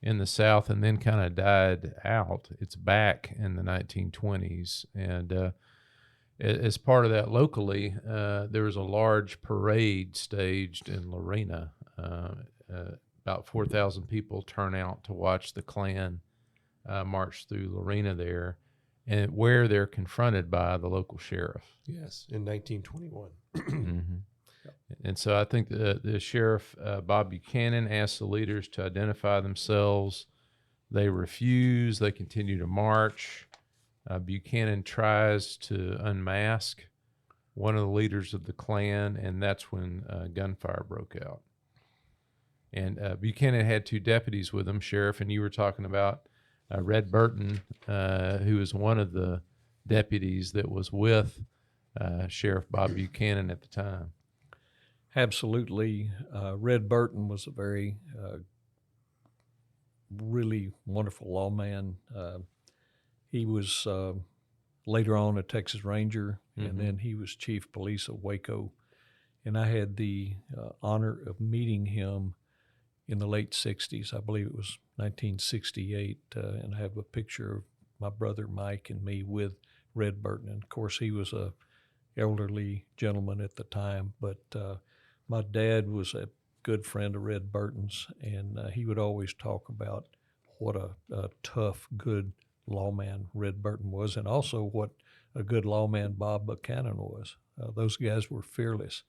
in the South and then kind of died out. It's back in the 1920s. And as part of that locally, there was a large parade staged in Lorena. About 4,000 people turn out to watch the Klan march through Lorena there, and where they're confronted by the local sheriff. Yes, in 1921. Mm-hmm. And so I think the sheriff, Bob Buchanan, asked the leaders to identify themselves. They refuse. They continue to march. Buchanan tries to unmask one of the leaders of the Klan, and that's when gunfire broke out. And Buchanan had 2 deputies with him, Sheriff, and you were talking about Red Burton, who was one of the deputies that was with Sheriff Bob Buchanan at the time. absolutely. Red Burton was a very really wonderful lawman. He was later on a Texas Ranger, and then he was chief police of Waco. And I had the honor of meeting him in the late 60s. I believe it was 1968, and I have a picture of my brother Mike and me with Red Burton. And of course, he was a elderly gentleman at the time, but my dad was a good friend of Red Burton's, and he would always talk about what a tough, good lawman Red Burton was, and also what a good lawman Bob Buchanan was. Those guys were fearless,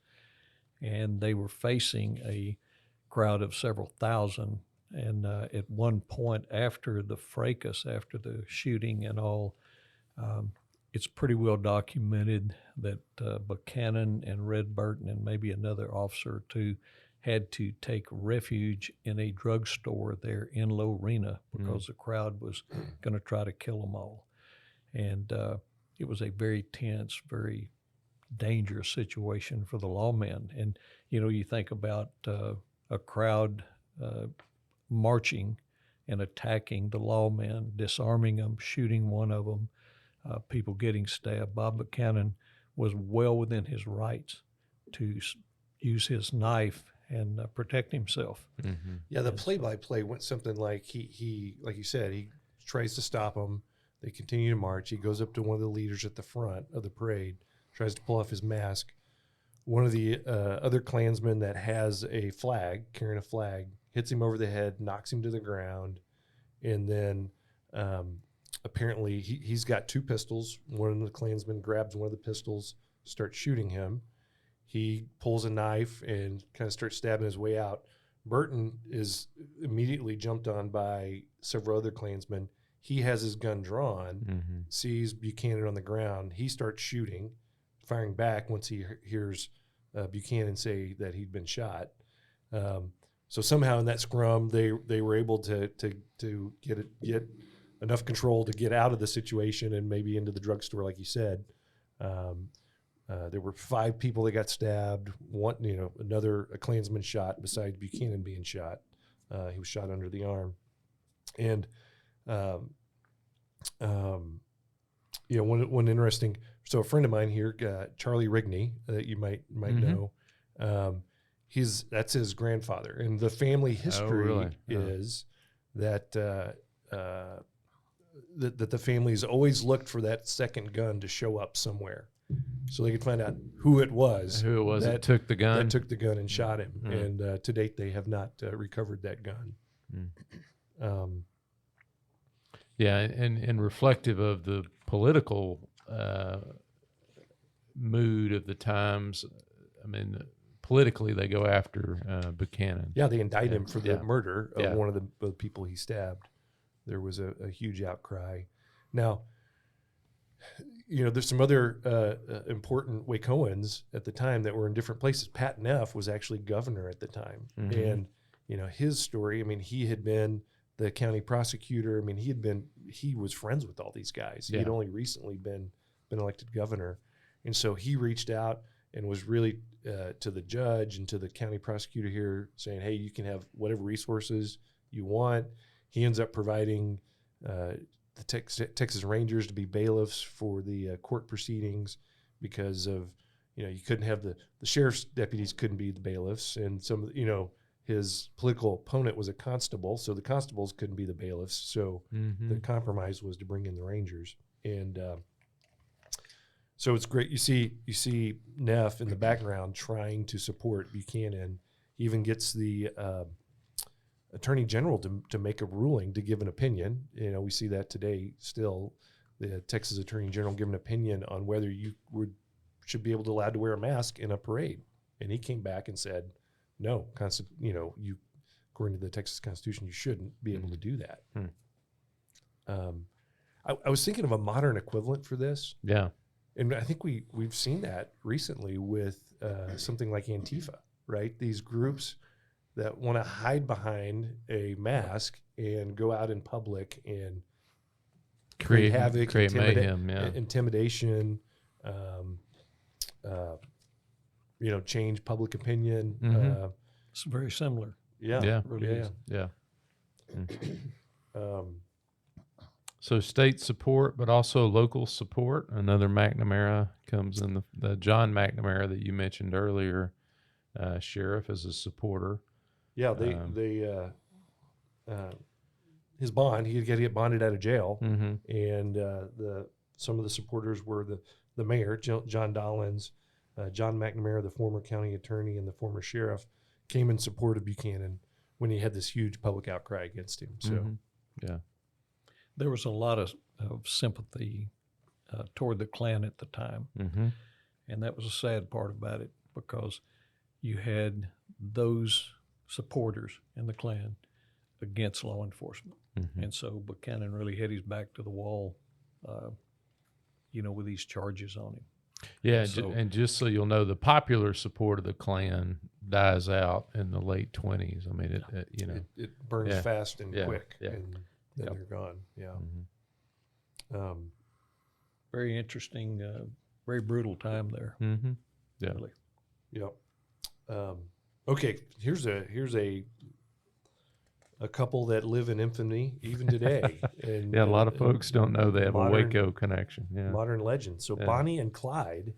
and they were facing a crowd of several thousand. And at one point after the fracas, after the shooting and all, it's pretty well documented that Buchanan and Red Burton and maybe another officer or two had to take refuge in a drugstore there in Lorena because the crowd was going to try to kill them all. And it was a very tense, very dangerous situation for the lawmen. And, you think about a crowd marching and attacking the lawmen, disarming them, shooting one of them, people getting stabbed. Bob Buchanan was well within his rights to use his knife and protect himself. Mm-hmm. Yeah, the play-by-play went something like he, like you said, he tries to stop them. They continue to march. He goes up to one of the leaders at the front of the parade, tries to pull off his mask. One of the other Klansmen that has a flag, carrying a flag, hits him over the head, knocks him to the ground, and then apparently he's got 2 pistols. One of the Klansmen grabs one of the pistols, starts shooting him. He pulls a knife and kind of starts stabbing his way out. Burton is immediately jumped on by several other Klansmen. He has his gun drawn, sees Buchanan on the ground. He starts shooting, firing back once he hears Buchanan say that he'd been shot. So somehow in that scrum, they were able to get enough control to get out of the situation and maybe into the drugstore, like you said. There were 5 people that got stabbed. A Klansman shot besides Buchanan being shot. He was shot under the arm. And one interesting. So a friend of mine here, Charlie Rigney, that you might know, that's his grandfather, and the family history is that that the family's always looked for that second gun to show up somewhere, so they could find out who it was that took the gun. That took the gun and shot him. And to date, they have not recovered that gun. Yeah, and reflective of the political mood of the times. I mean, politically, they go after Buchanan. Yeah, they indict him for the murder of one of the people he stabbed. There was a huge outcry. Now, there's some other important Wacoans at the time that were in different places. Pat Neff was actually governor at the time. And, his story, I mean, he had been the county prosecutor. I mean, he was friends with all these guys. He had only recently been elected governor. And so he reached out and was really to the judge and to the county prosecutor here saying, hey, you can have whatever resources you want. He ends up providing the Texas Rangers to be bailiffs for the court proceedings because of, you couldn't have the sheriff's deputies couldn't be the bailiffs. And some, his political opponent was a constable, so the constables couldn't be the bailiffs. So the compromise was to bring in the Rangers. And so it's great. You see Neff in the background trying to support Buchanan. He even gets the attorney general to make a ruling, to give an opinion. We see that today still. The Texas attorney general give an opinion on whether you should be able to allowed to wear a mask in a parade. And he came back and said, no, you according to the Texas Constitution, you shouldn't be able to do that. I was thinking of a modern equivalent for this. Yeah. And I think we've seen that recently with something like Antifa, right? These groups that want to hide behind a mask and go out in public and create havoc, create mayhem, intimidation, change public opinion. It's very similar. Yeah. Really is. Yeah. So state support, but also local support. Another McNamara comes in, the John McNamara that you mentioned earlier, sheriff, as a supporter. Yeah, his bond, he had to get bonded out of jail, and some of the supporters were the mayor, John Dollins, John McNamara, the former county attorney, and the former sheriff, came in support of Buchanan when he had this huge public outcry against him. So, there was a lot of sympathy toward the Klan at the time, and that was a sad part about it, because you had those supporters in the Klan against law enforcement, and so Buchanan really had his back to the wall, with these charges on him. Yeah, and just so you'll know, the popular support of the Klan dies out in the late 20s. I mean, it burns fast and quick, and then they're gone. Yeah. Very interesting, very brutal time there. Yeah. Really. Yep. Okay, here's a couple that live in infamy even today. And, a lot of folks don't know they have a Waco connection. Yeah. Modern legend. So Bonnie and Clyde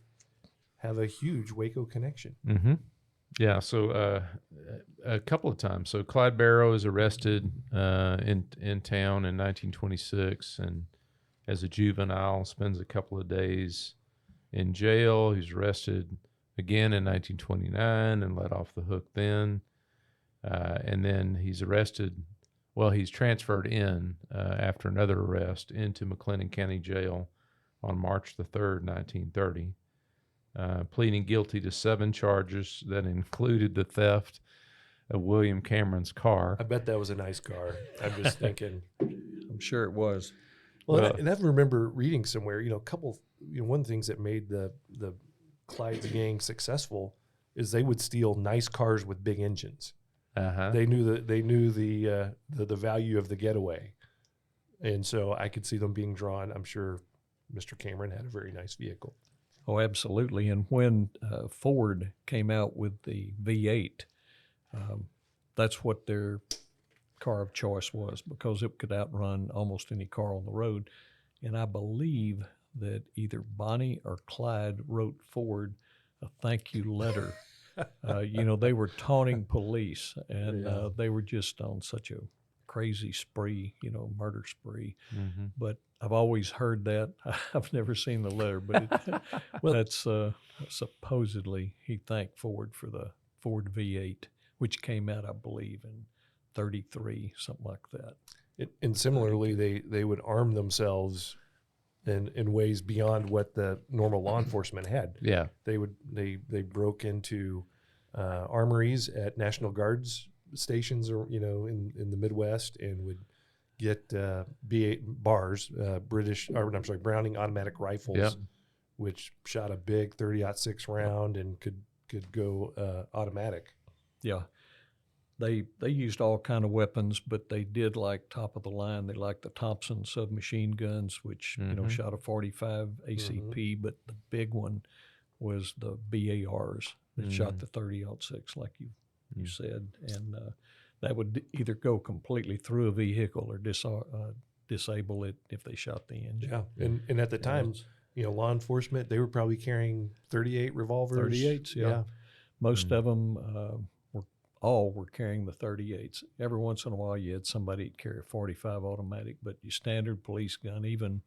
have a huge Waco connection. Yeah, so a couple of times. So Clyde Barrow is arrested in town in 1926, and as a juvenile, spends a couple of days in jail. He's arrested again in 1929 and let off the hook then. And then he's arrested. Well, he's transferred in after another arrest into McLennan County Jail on March the 3rd, 1930, pleading guilty to 7 charges that included the theft of William Cameron's car. I bet that was a nice car. I'm just thinking. I'm sure it was. Well, and I remember reading somewhere, one of the things that made the Clyde's gang successful is they would steal nice cars with big engines. They knew the value of the getaway, and so I could see them being drawn. I'm sure Mr. Cameron had a very nice vehicle. Oh, absolutely. And when Ford came out with the V8, that's what their car of choice was, because it could outrun almost any car on the road. And I believe that either Bonnie or Clyde wrote Ford a thank you letter. They were taunting police, and they were just on such a crazy spree, murder spree. But I've always heard that. I've never seen the letter, but that's supposedly he thanked Ford for the Ford V8, which came out, I believe, in 33, something like that. And similarly, they would arm themselves in ways beyond what the normal law enforcement had. Yeah, they broke into armories at National Guards stations, or in the Midwest, and would get B8 bars, Browning automatic rifles, Yep. which shot a big 30-06 round and could go automatic. Yeah. They used all kind of weapons, but they did like top of the line. They liked the Thompson submachine guns, which shot a 45 ACP, but the big one was the BARs that shot the 30-06, like you said, and that would either go completely through a vehicle or disable it if they shot the engine. Yeah, and at the time, law enforcement, they were probably carrying 38 revolvers. 38s, yeah. Most of them were carrying the 38s. Every once in a while, you had somebody that carry a 45 automatic, but your standard police gun, even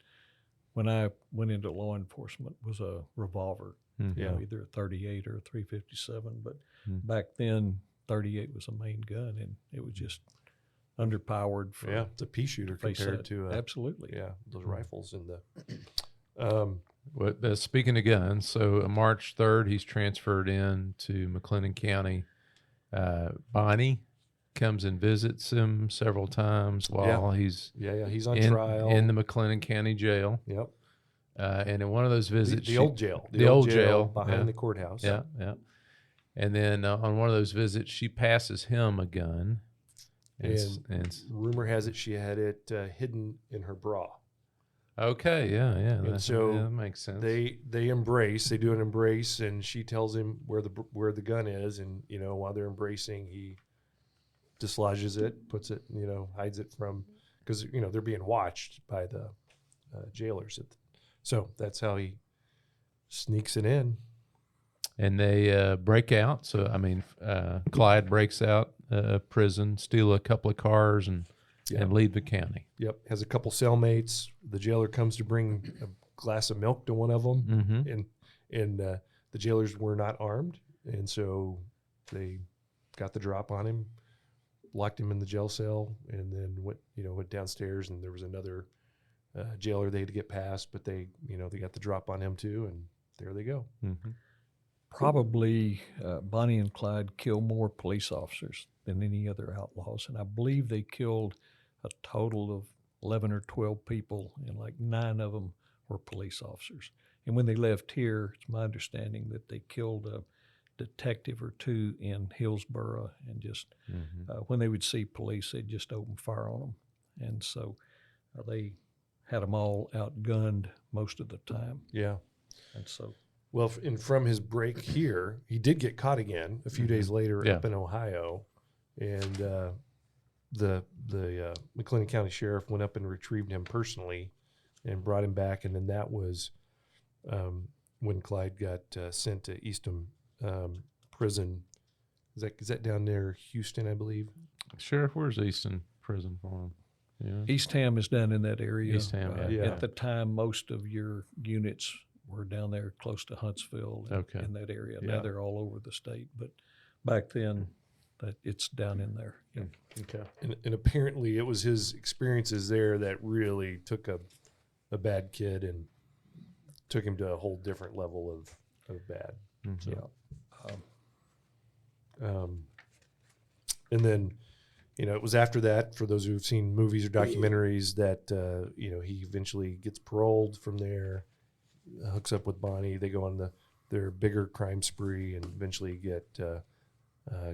when I went into law enforcement, was a revolver, either a 38 or a 357. But back then, 38 was a main gun, and it was just underpowered. For it's a pea shooter compared to absolutely. those rifles in the. Speaking of guns, so March 3rd, he's transferred in to McLennan County. Bonnie comes and visits him several times while he's he's on trial in the McLennan County Jail. Yep. And in one of those visits, the old jail, the old jail behind the courthouse. Yeah. And then on one of those visits, she passes him a gun. And rumor has it she had it hidden in her bra. Okay, And so that makes sense. They embrace. They do an embrace, and she tells him where the gun is, and while they're embracing, he dislodges it, puts it, hides it from, because they're being watched by the jailers. So that's how he sneaks it in. And they break out. So Clyde breaks out prison, steal a couple of cars, and leave the county. Yep, has a couple cellmates. The jailer comes to bring a glass of milk to one of them, and the jailers were not armed, and so they got the drop on him, locked him in the jail cell, and then went downstairs, and there was another jailer they had to get past, but they got the drop on him too, and there they go. Probably Bonnie and Clyde killed more police officers than any other outlaws, and I believe they killed a total of 11 or 12 people, and like 9 of them were police officers. And when they left here, it's my understanding that they killed a detective or 2 in Hillsborough, and just when they would see police, they'd just open fire on them. And so they had them all outgunned most of the time. Yeah. And so... Well, and from his break here, he did get caught again a few days later up in Ohio, and the McLennan County Sheriff went up and retrieved him personally and brought him back, and then that was when Clyde got sent to Eastham Prison. Is that down there, Houston, I believe? Sheriff, where's Easton Prison for him? Yeah. Eastham is down in that area. Eastham, At the time, most of your units were down there close to Huntsville in that area. Yeah. Now they're all over the state, but back then it's down in there. Yeah. Okay. And apparently it was his experiences there that really took a bad kid and took him to a whole different level of bad. So, and then, it was after that, for those who've seen movies or documentaries, that, he eventually gets paroled from there, hooks up with Bonnie. They go on their bigger crime spree and eventually get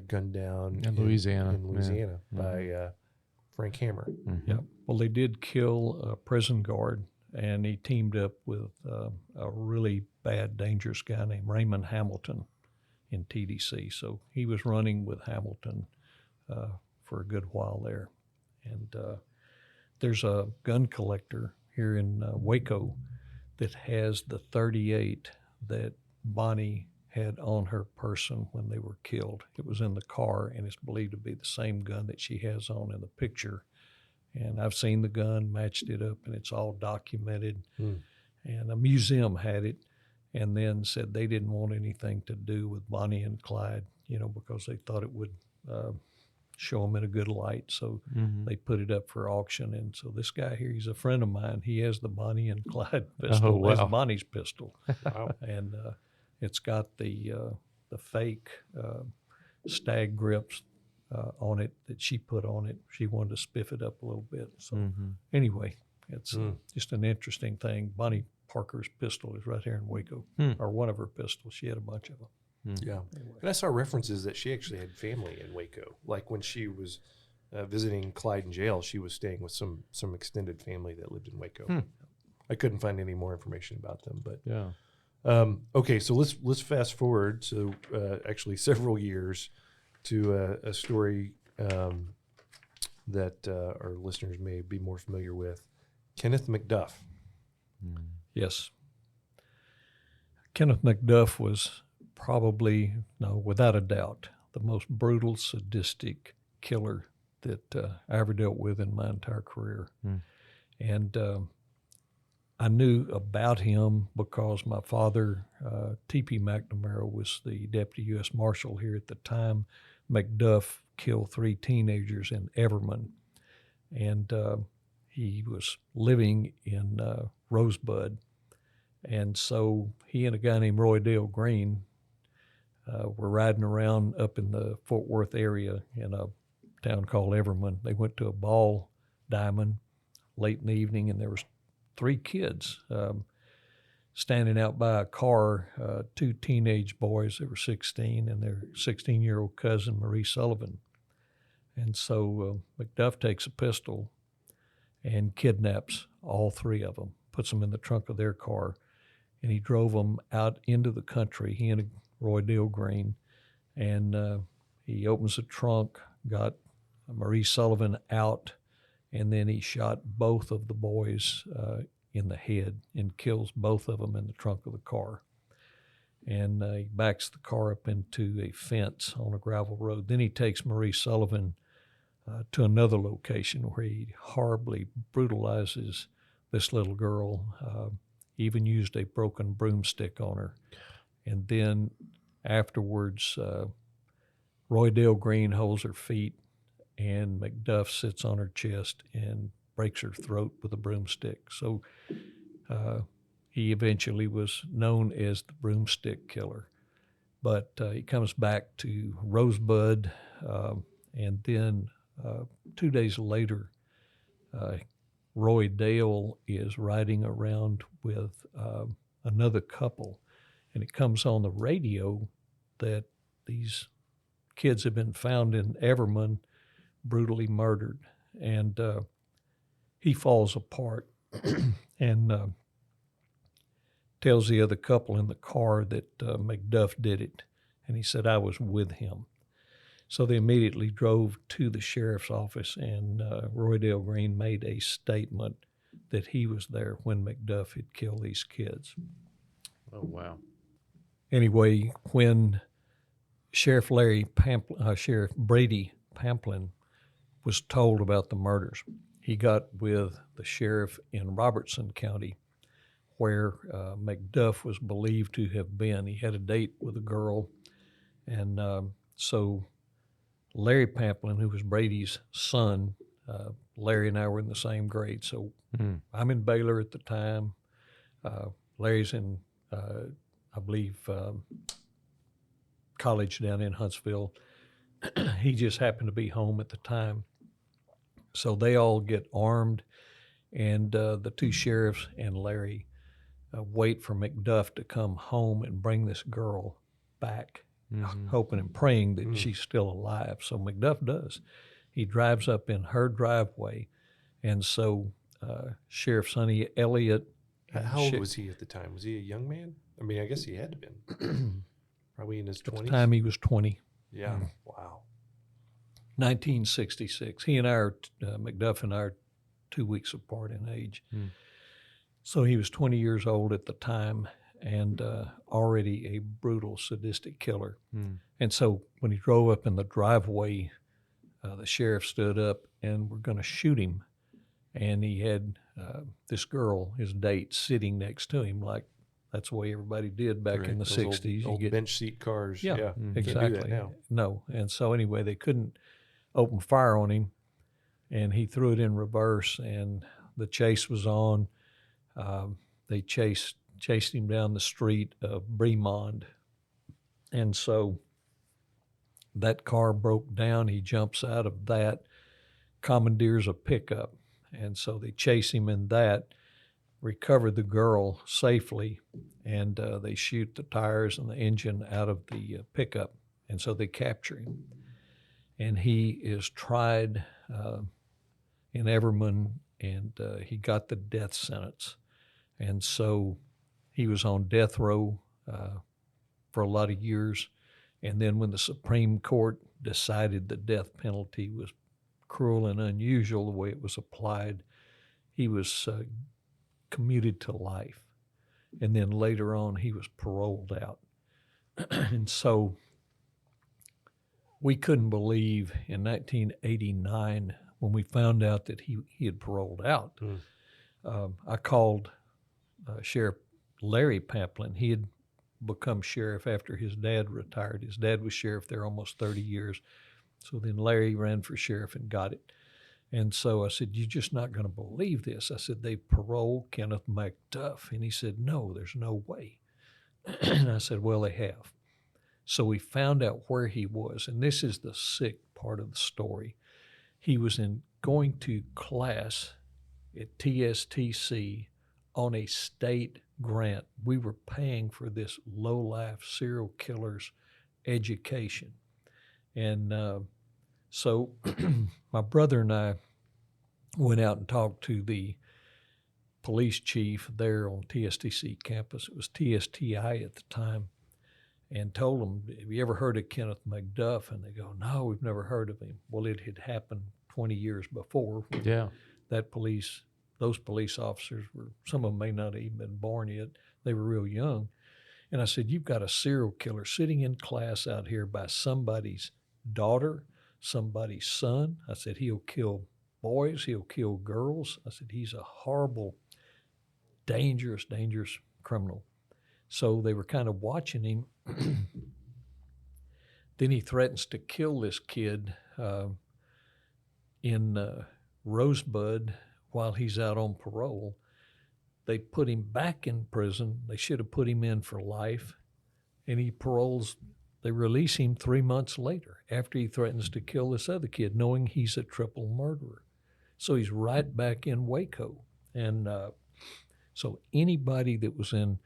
gunned down in Louisiana, by Frank Hammer. Yeah. Well, they did kill a prison guard, and he teamed up with a really bad, dangerous guy named Raymond Hamilton in TDC. So he was running with Hamilton for a good while there. And there's a gun collector here in Waco that has the 38 that Bonnie had on her person when they were killed. It was in the car, and it's believed to be the same gun that she has on in the picture. And I've seen the gun, matched it up, and it's all documented. And a museum had it, and then said they didn't want anything to do with Bonnie and Clyde, because they thought it would show them in a good light. So they put it up for auction. And so this guy here, he's a friend of mine. He has the Bonnie and Clyde pistol. Oh, wow. That's Bonnie's pistol. Wow. And it's got the fake stag grips on it that she put on it. She wanted to spiff it up a little bit. So anyway, it's just an interesting thing. Bonnie Parker's pistol is right here in Waco, or one of her pistols. She had a bunch of them. Yeah. And I saw references that she actually had family in Waco. Like when she was visiting Clyde in jail, she was staying with some extended family that lived in Waco. I couldn't find any more information about them, but okay. So let's fast forward to actually several years to a story that our listeners may be more familiar with. Kenneth McDuff. Yes. Kenneth McDuff was probably, without a doubt, the most brutal, sadistic killer that I ever dealt with in my entire career. And I knew about him because my father, T.P. McNamara, was the deputy U.S. Marshal here at the time. McDuff killed 3 teenagers in Everman, and he was living in Rosebud. And so he and a guy named Roy Dale Green were riding around up in the Fort Worth area in a town called Everman. They went to a ball diamond late in the evening, and there was 3 kids standing out by a car, 2 teenage boys that were 16 and their 16-year-old cousin, Marie Sullivan. And so McDuff takes a pistol and kidnaps all 3 of them, puts them in the trunk of their car, and he drove them out into the country, he and Roy Dale Green, and he opens the trunk, got Marie Sullivan out, and then he shot both of the boys in the head and kills both of them in the trunk of the car. And he backs the car up into a fence on a gravel road. Then he takes Marie Sullivan to another location where he horribly brutalizes this little girl. He even used a broken broomstick on her. And then afterwards, Roy Dale Green holds her feet, and McDuff sits on her chest and breaks her throat with a broomstick. So he eventually was known as the Broomstick Killer. But he comes back to Rosebud, and then 2 days later, Roy Dale is riding around with another couple, and it comes on the radio that these kids have been found in Everman, brutally murdered. And he falls apart and tells the other couple in the car that McDuff did it. And he said, I was with him. So they immediately drove to the sheriff's office, and Roy Dale Green made a statement that he was there when McDuff had killed these kids. Oh, wow. Anyway, when Sheriff Brady Pamplin was told about the murders, he got with the sheriff in Robertson County, where McDuff was believed to have been. He had a date with a girl, and so Larry Pamplin, who was Brady's son, Larry and I were in the same grade. So I'm in Baylor at the time. Larry's in, I believe, college down in Huntsville. He just happened to be home at the time. So they all get armed, and the 2 sheriffs and Larry wait for McDuff to come home and bring this girl back, hoping and praying that she's still alive. So McDuff does. He drives up in her driveway, and so Sheriff Sonny Elliott. How old was he at the time? Was he a young man? I mean, I guess he had to have been. Probably in his 20s? At the time, he was 20. Yeah, wow. 1966. He and I are, McDuff and I are 2 weeks apart in age. So he was 20 years old at the time, and already a brutal, sadistic killer. And so when he drove up in the driveway, the sheriff stood up and were going to shoot him. And he had this girl, his date, sitting next to him, like that's the way everybody did back in the Those 60s. Old bench seat cars. Yeah, exactly. Can't do that now. No. And so anyway, they couldn't open fire on him, and he threw it in reverse, and the chase was on. They chased him down the street of Bremond. And so That car broke down. He jumps out of that, commandeers a pickup. And so they chase him in that, recover the girl safely, and they shoot the tires and the engine out of the pickup. And so they capture him. And he is tried in Everman, and he got the death sentence. And so he was on death row for a lot of years. And then when the Supreme Court decided the death penalty was cruel and unusual the way it was applied, he was commuted to life. And then later on, he was paroled out. And so we couldn't believe in 1989 when we found out that he had paroled out. I called Sheriff Larry Pamplin. He had become sheriff after his dad retired. His dad was sheriff there almost 30 years. So then Larry ran for sheriff and got it. And so I said, "You're just not going to believe this." I said, "They paroled Kenneth McDuff." And he said, "No, there's no way." And I said, "Well, they have." So we found out where he was. And this is the sick part of the story. He was going to class at TSTC on a state grant. We were paying for this low-life serial killer's education. And so my brother and I went out and talked to the police chief there on TSTC campus. It was TSTI at the time, and told them, "Have you ever heard of Kenneth McDuff?" And they go, "No, we've never heard of him." Well, it had happened 20 years before. Yeah. Those police officers were, some of them may not have even been born yet. They were real young. And I said, "You've got a serial killer sitting in class out here by somebody's daughter, somebody's son." I said, "He'll kill boys, he'll kill girls." I said, "He's a horrible, dangerous, dangerous criminal." So they were kind of watching him. Then he threatens to kill this kid in Rosebud while he's out on parole. They put him back in prison. They should have put him in for life. And he paroles. They release him 3 months later after he threatens to kill this other kid, knowing he's a triple murderer. So he's right back in Waco. And so anybody that was in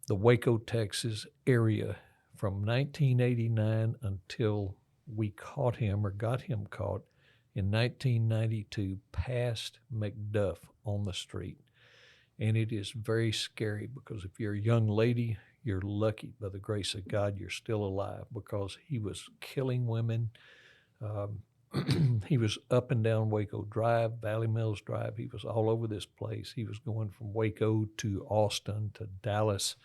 the Waco, Texas area from 1989 until we caught him or got him caught in 1992 passed McDuff on the street. And it is very scary, because if you're a young lady, you're lucky. By the grace of God, you're still alive, because he was killing women. He was up and down Waco Drive, Valley Mills Drive. He was all over this place. He was going from Waco to Austin to Dallas.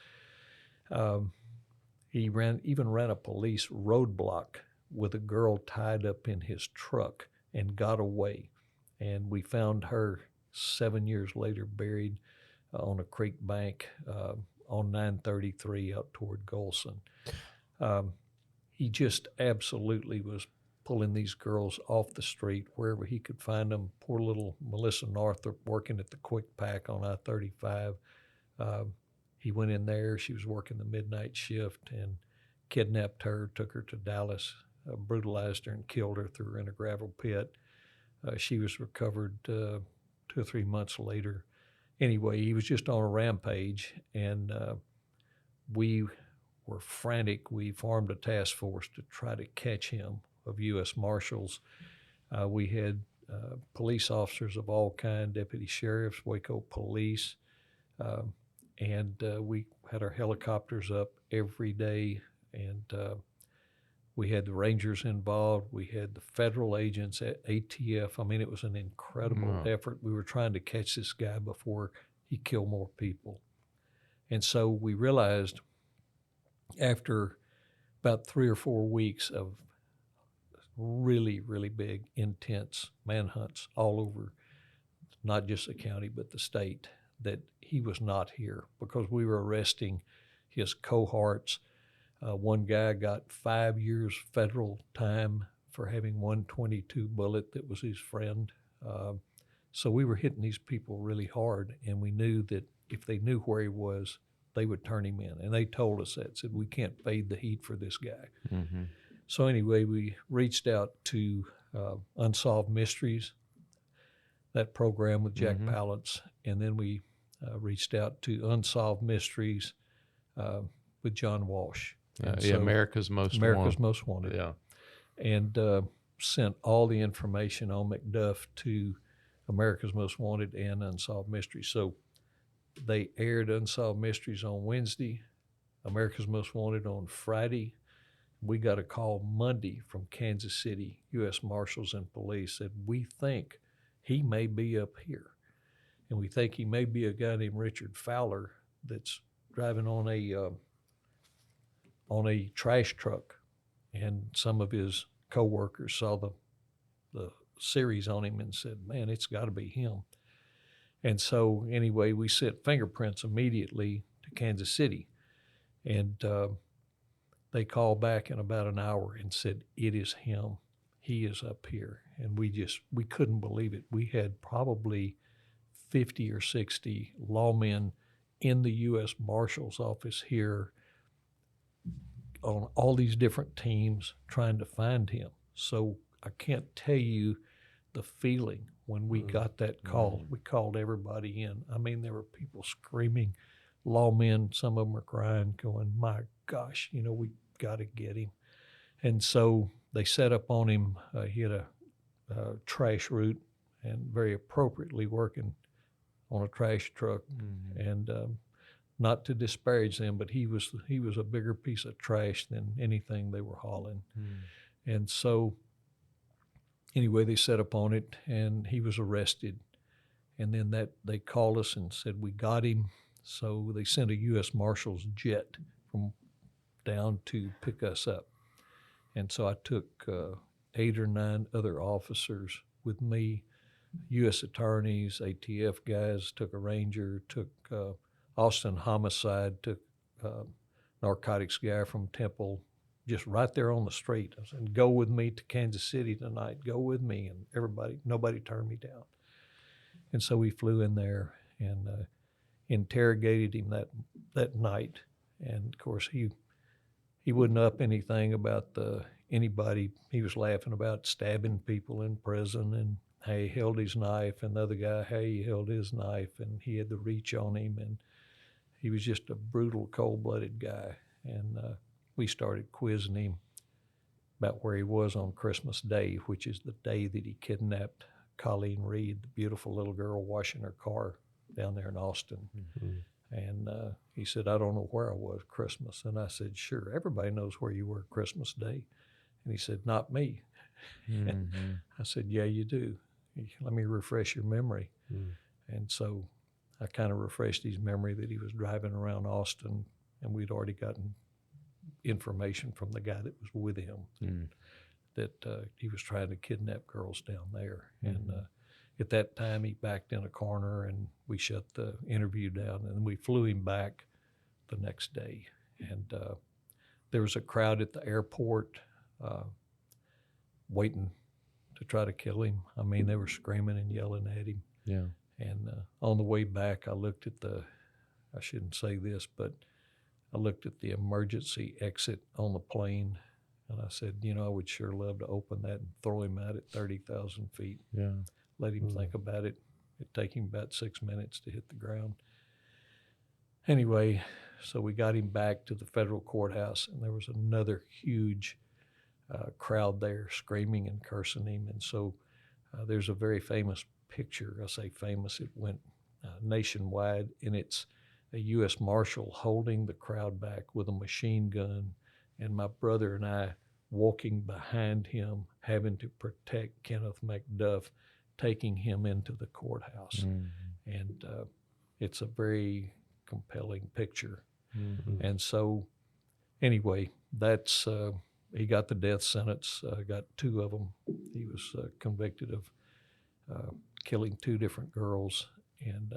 He even ran a police roadblock with a girl tied up in his truck and got away. And we found her 7 years later buried on a creek bank on 933 out toward Golson. He just absolutely was pulling these girls off the street wherever he could find them. Poor little Melissa Northrop working at the Quick Pack on I-35. He went in there. She was working the midnight shift and kidnapped her, took her to Dallas, brutalized her and killed her, threw her in a gravel pit. She was recovered 2 or 3 months later. Anyway, he was just on a rampage, and we were frantic. We formed a task force to try to catch him of U.S. Marshals. We had police officers of all kinds, deputy sheriffs, Waco police, and we had our helicopters up every day, and we had the Rangers involved. We had the federal agents at ATF. I mean, it was an incredible effort. We were trying to catch this guy before he killed more people. And so we realized after about 3 or 4 weeks of really, really big, intense manhunts all over, not just the county, but the state, that he was not here, because we were arresting his cohorts. One guy got 5 years federal time for having 122 bullet that was his friend. So we were hitting these people really hard, and we knew that if they knew where he was, they would turn him in. And they told us that, said, "We can't fade the heat for this guy." So anyway, we reached out to Unsolved Mysteries, that program with Jack Palance, and then we reached out to Unsolved Mysteries with John Walsh. America's Most Wanted. Yeah. And sent all the information on McDuff to America's Most Wanted and Unsolved Mysteries. So they aired Unsolved Mysteries on Wednesday, America's Most Wanted on Friday. We got a call Monday from Kansas City, U.S. Marshals and police, said, we think he may be up here. And we think he may be a guy named Richard Fowler that's driving on a trash truck. And some of his co-workers saw the series on him and said, man, it's got to be him. And so anyway, we sent fingerprints immediately to Kansas City. And they called back in about an hour and said, it is him. He is up here. And we couldn't believe it. We had probably 50 or 60 lawmen in the U.S. Marshal's office here on all these different teams trying to find him. So I can't tell you the feeling when we got that call. We called everybody in. I mean, there were people screaming, lawmen, some of them are crying, going, my gosh, we got to get him. And so they set up on him. He had a trash route and very appropriately working on a trash truck. And not to disparage them, but he was a bigger piece of trash than anything they were hauling. And so anyway, they set up on it and he was arrested. And then they called us and said, we got him. So they sent a U.S. Marshal's jet from down to pick us up. And so I took 8 or 9 other officers with me, U.S. attorneys, ATF guys, took a ranger, took Austin Homicide, took narcotics guy from Temple, just right there on the street. I said, go with me to Kansas City tonight, go with me. And nobody turned me down. And so we flew in there and interrogated him that night. And of course, he wouldn't up anything about anybody. He was laughing about stabbing people in prison, and hey, he held his knife, and the other guy, hey, he held his knife, and he had the reach on him, and he was just a brutal, cold-blooded guy. And we started quizzing him about where he was on Christmas Day, which is the day that he kidnapped Colleen Reed, the beautiful little girl washing her car down there in Austin. And he said, I don't know where I was Christmas. And I said, sure, everybody knows where you were Christmas Day. And he said, not me. I said, yeah, you do. Let me refresh your memory. And so I kind of refreshed his memory that he was driving around Austin, and we'd already gotten information from the guy that was with him that he was trying to kidnap girls down there. And at that time, he backed in a corner, and we shut the interview down, and we flew him back the next day. And there was a crowd at the airport waiting to try to kill him. I mean, they were screaming and yelling at him. Yeah. And on the way back, I looked at I shouldn't say this, but I looked at the emergency exit on the plane, and I said, I would sure love to open that and throw him out at 30,000 feet. Yeah. Let him think about it. It'd take him about 6 minutes to hit the ground. Anyway, so we got him back to the federal courthouse, and there was another huge crowd there screaming and cursing him. And so there's a very famous picture. I say famous, it went nationwide, and it's a U.S. Marshal holding the crowd back with a machine gun, and my brother and I walking behind him, having to protect Kenneth McDuff, taking him into the courthouse. And it's a very compelling picture. And so anyway, that's he got the death sentence, got 2 of them. He was convicted of killing 2 different girls, and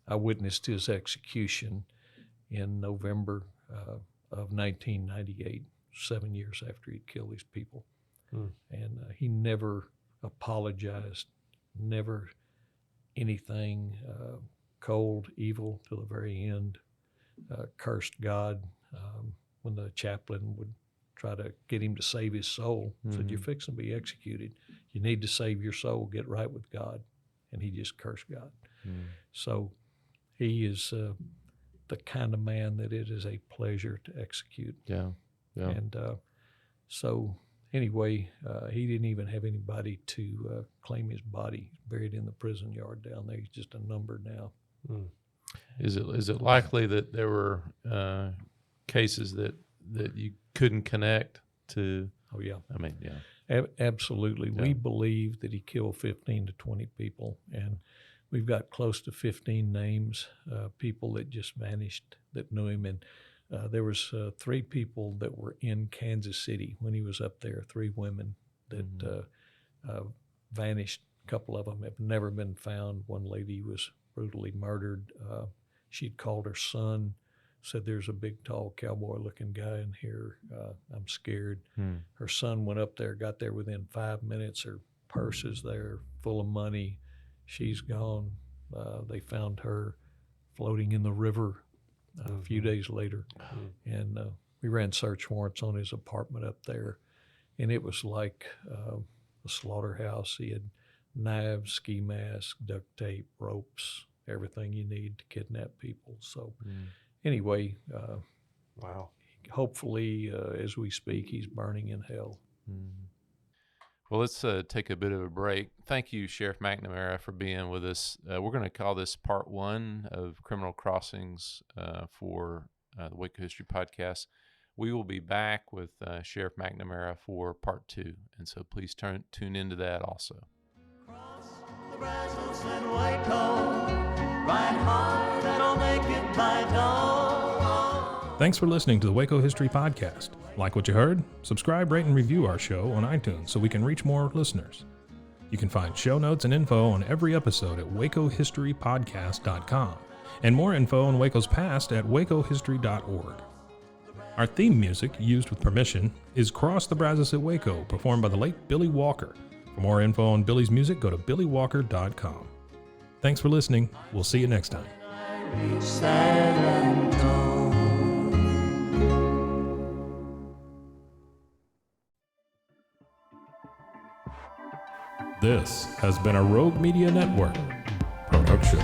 I witnessed his execution in November of 1998, 7 years after he'd killed these people. And he never apologized, never anything, cold, evil till the very end, cursed God. When the chaplain would try to get him to save his soul. Said, "You're fixing to be executed. You need to save your soul, get right with God." And he just cursed God. So he is the kind of man that it is a pleasure to execute. Yeah. And so anyway, he didn't even have anybody to claim his body. He's buried in the prison yard down there. He's just a number now. Is it likely that there were cases that you couldn't connect to? Oh, yeah. I mean, yeah. Absolutely. Yeah. We believe that he killed 15 to 20 people, and we've got close to 15 names, people that just vanished that knew him. And there was 3 people that were in Kansas City when he was up there, 3 women that vanished. A couple of them have never been found. One lady was brutally murdered. She'd called her son, said, "There's a big, tall, cowboy-looking guy in here. I'm scared." Her son went up there, got there within 5 minutes. Her purse is there, full of money. She's gone. They found her floating in the river a few days later. And we ran search warrants on his apartment up there, and it was like a slaughterhouse. He had knives, ski masks, duct tape, ropes, everything you need to kidnap people. So anyway, Wow. hopefully, as we speak, he's burning in hell. Well, let's take a bit of a break. Thank you, Sheriff McNamara, for being with us. We're going to call this part 1 of Criminal Crossings for the Waco History Podcast. We will be back with Sheriff McNamara for part 2, and so please tune into that also. Cross the Brazos and Waco, ride hard and I'll make it by dawn. Thanks for listening to the Waco History Podcast. Like what you heard? Subscribe, rate, and review our show on iTunes so we can reach more listeners. You can find show notes and info on every episode at wacohistorypodcast.com, and more info on Waco's past at wacohistory.org. Our theme music, used with permission, is Cross the Brazos at Waco, performed by the late Billy Walker. For more info on Billy's music, go to billywalker.com. Thanks for listening. We'll see you next time. Reach San Antonio. This has been a Rogue Media Network production.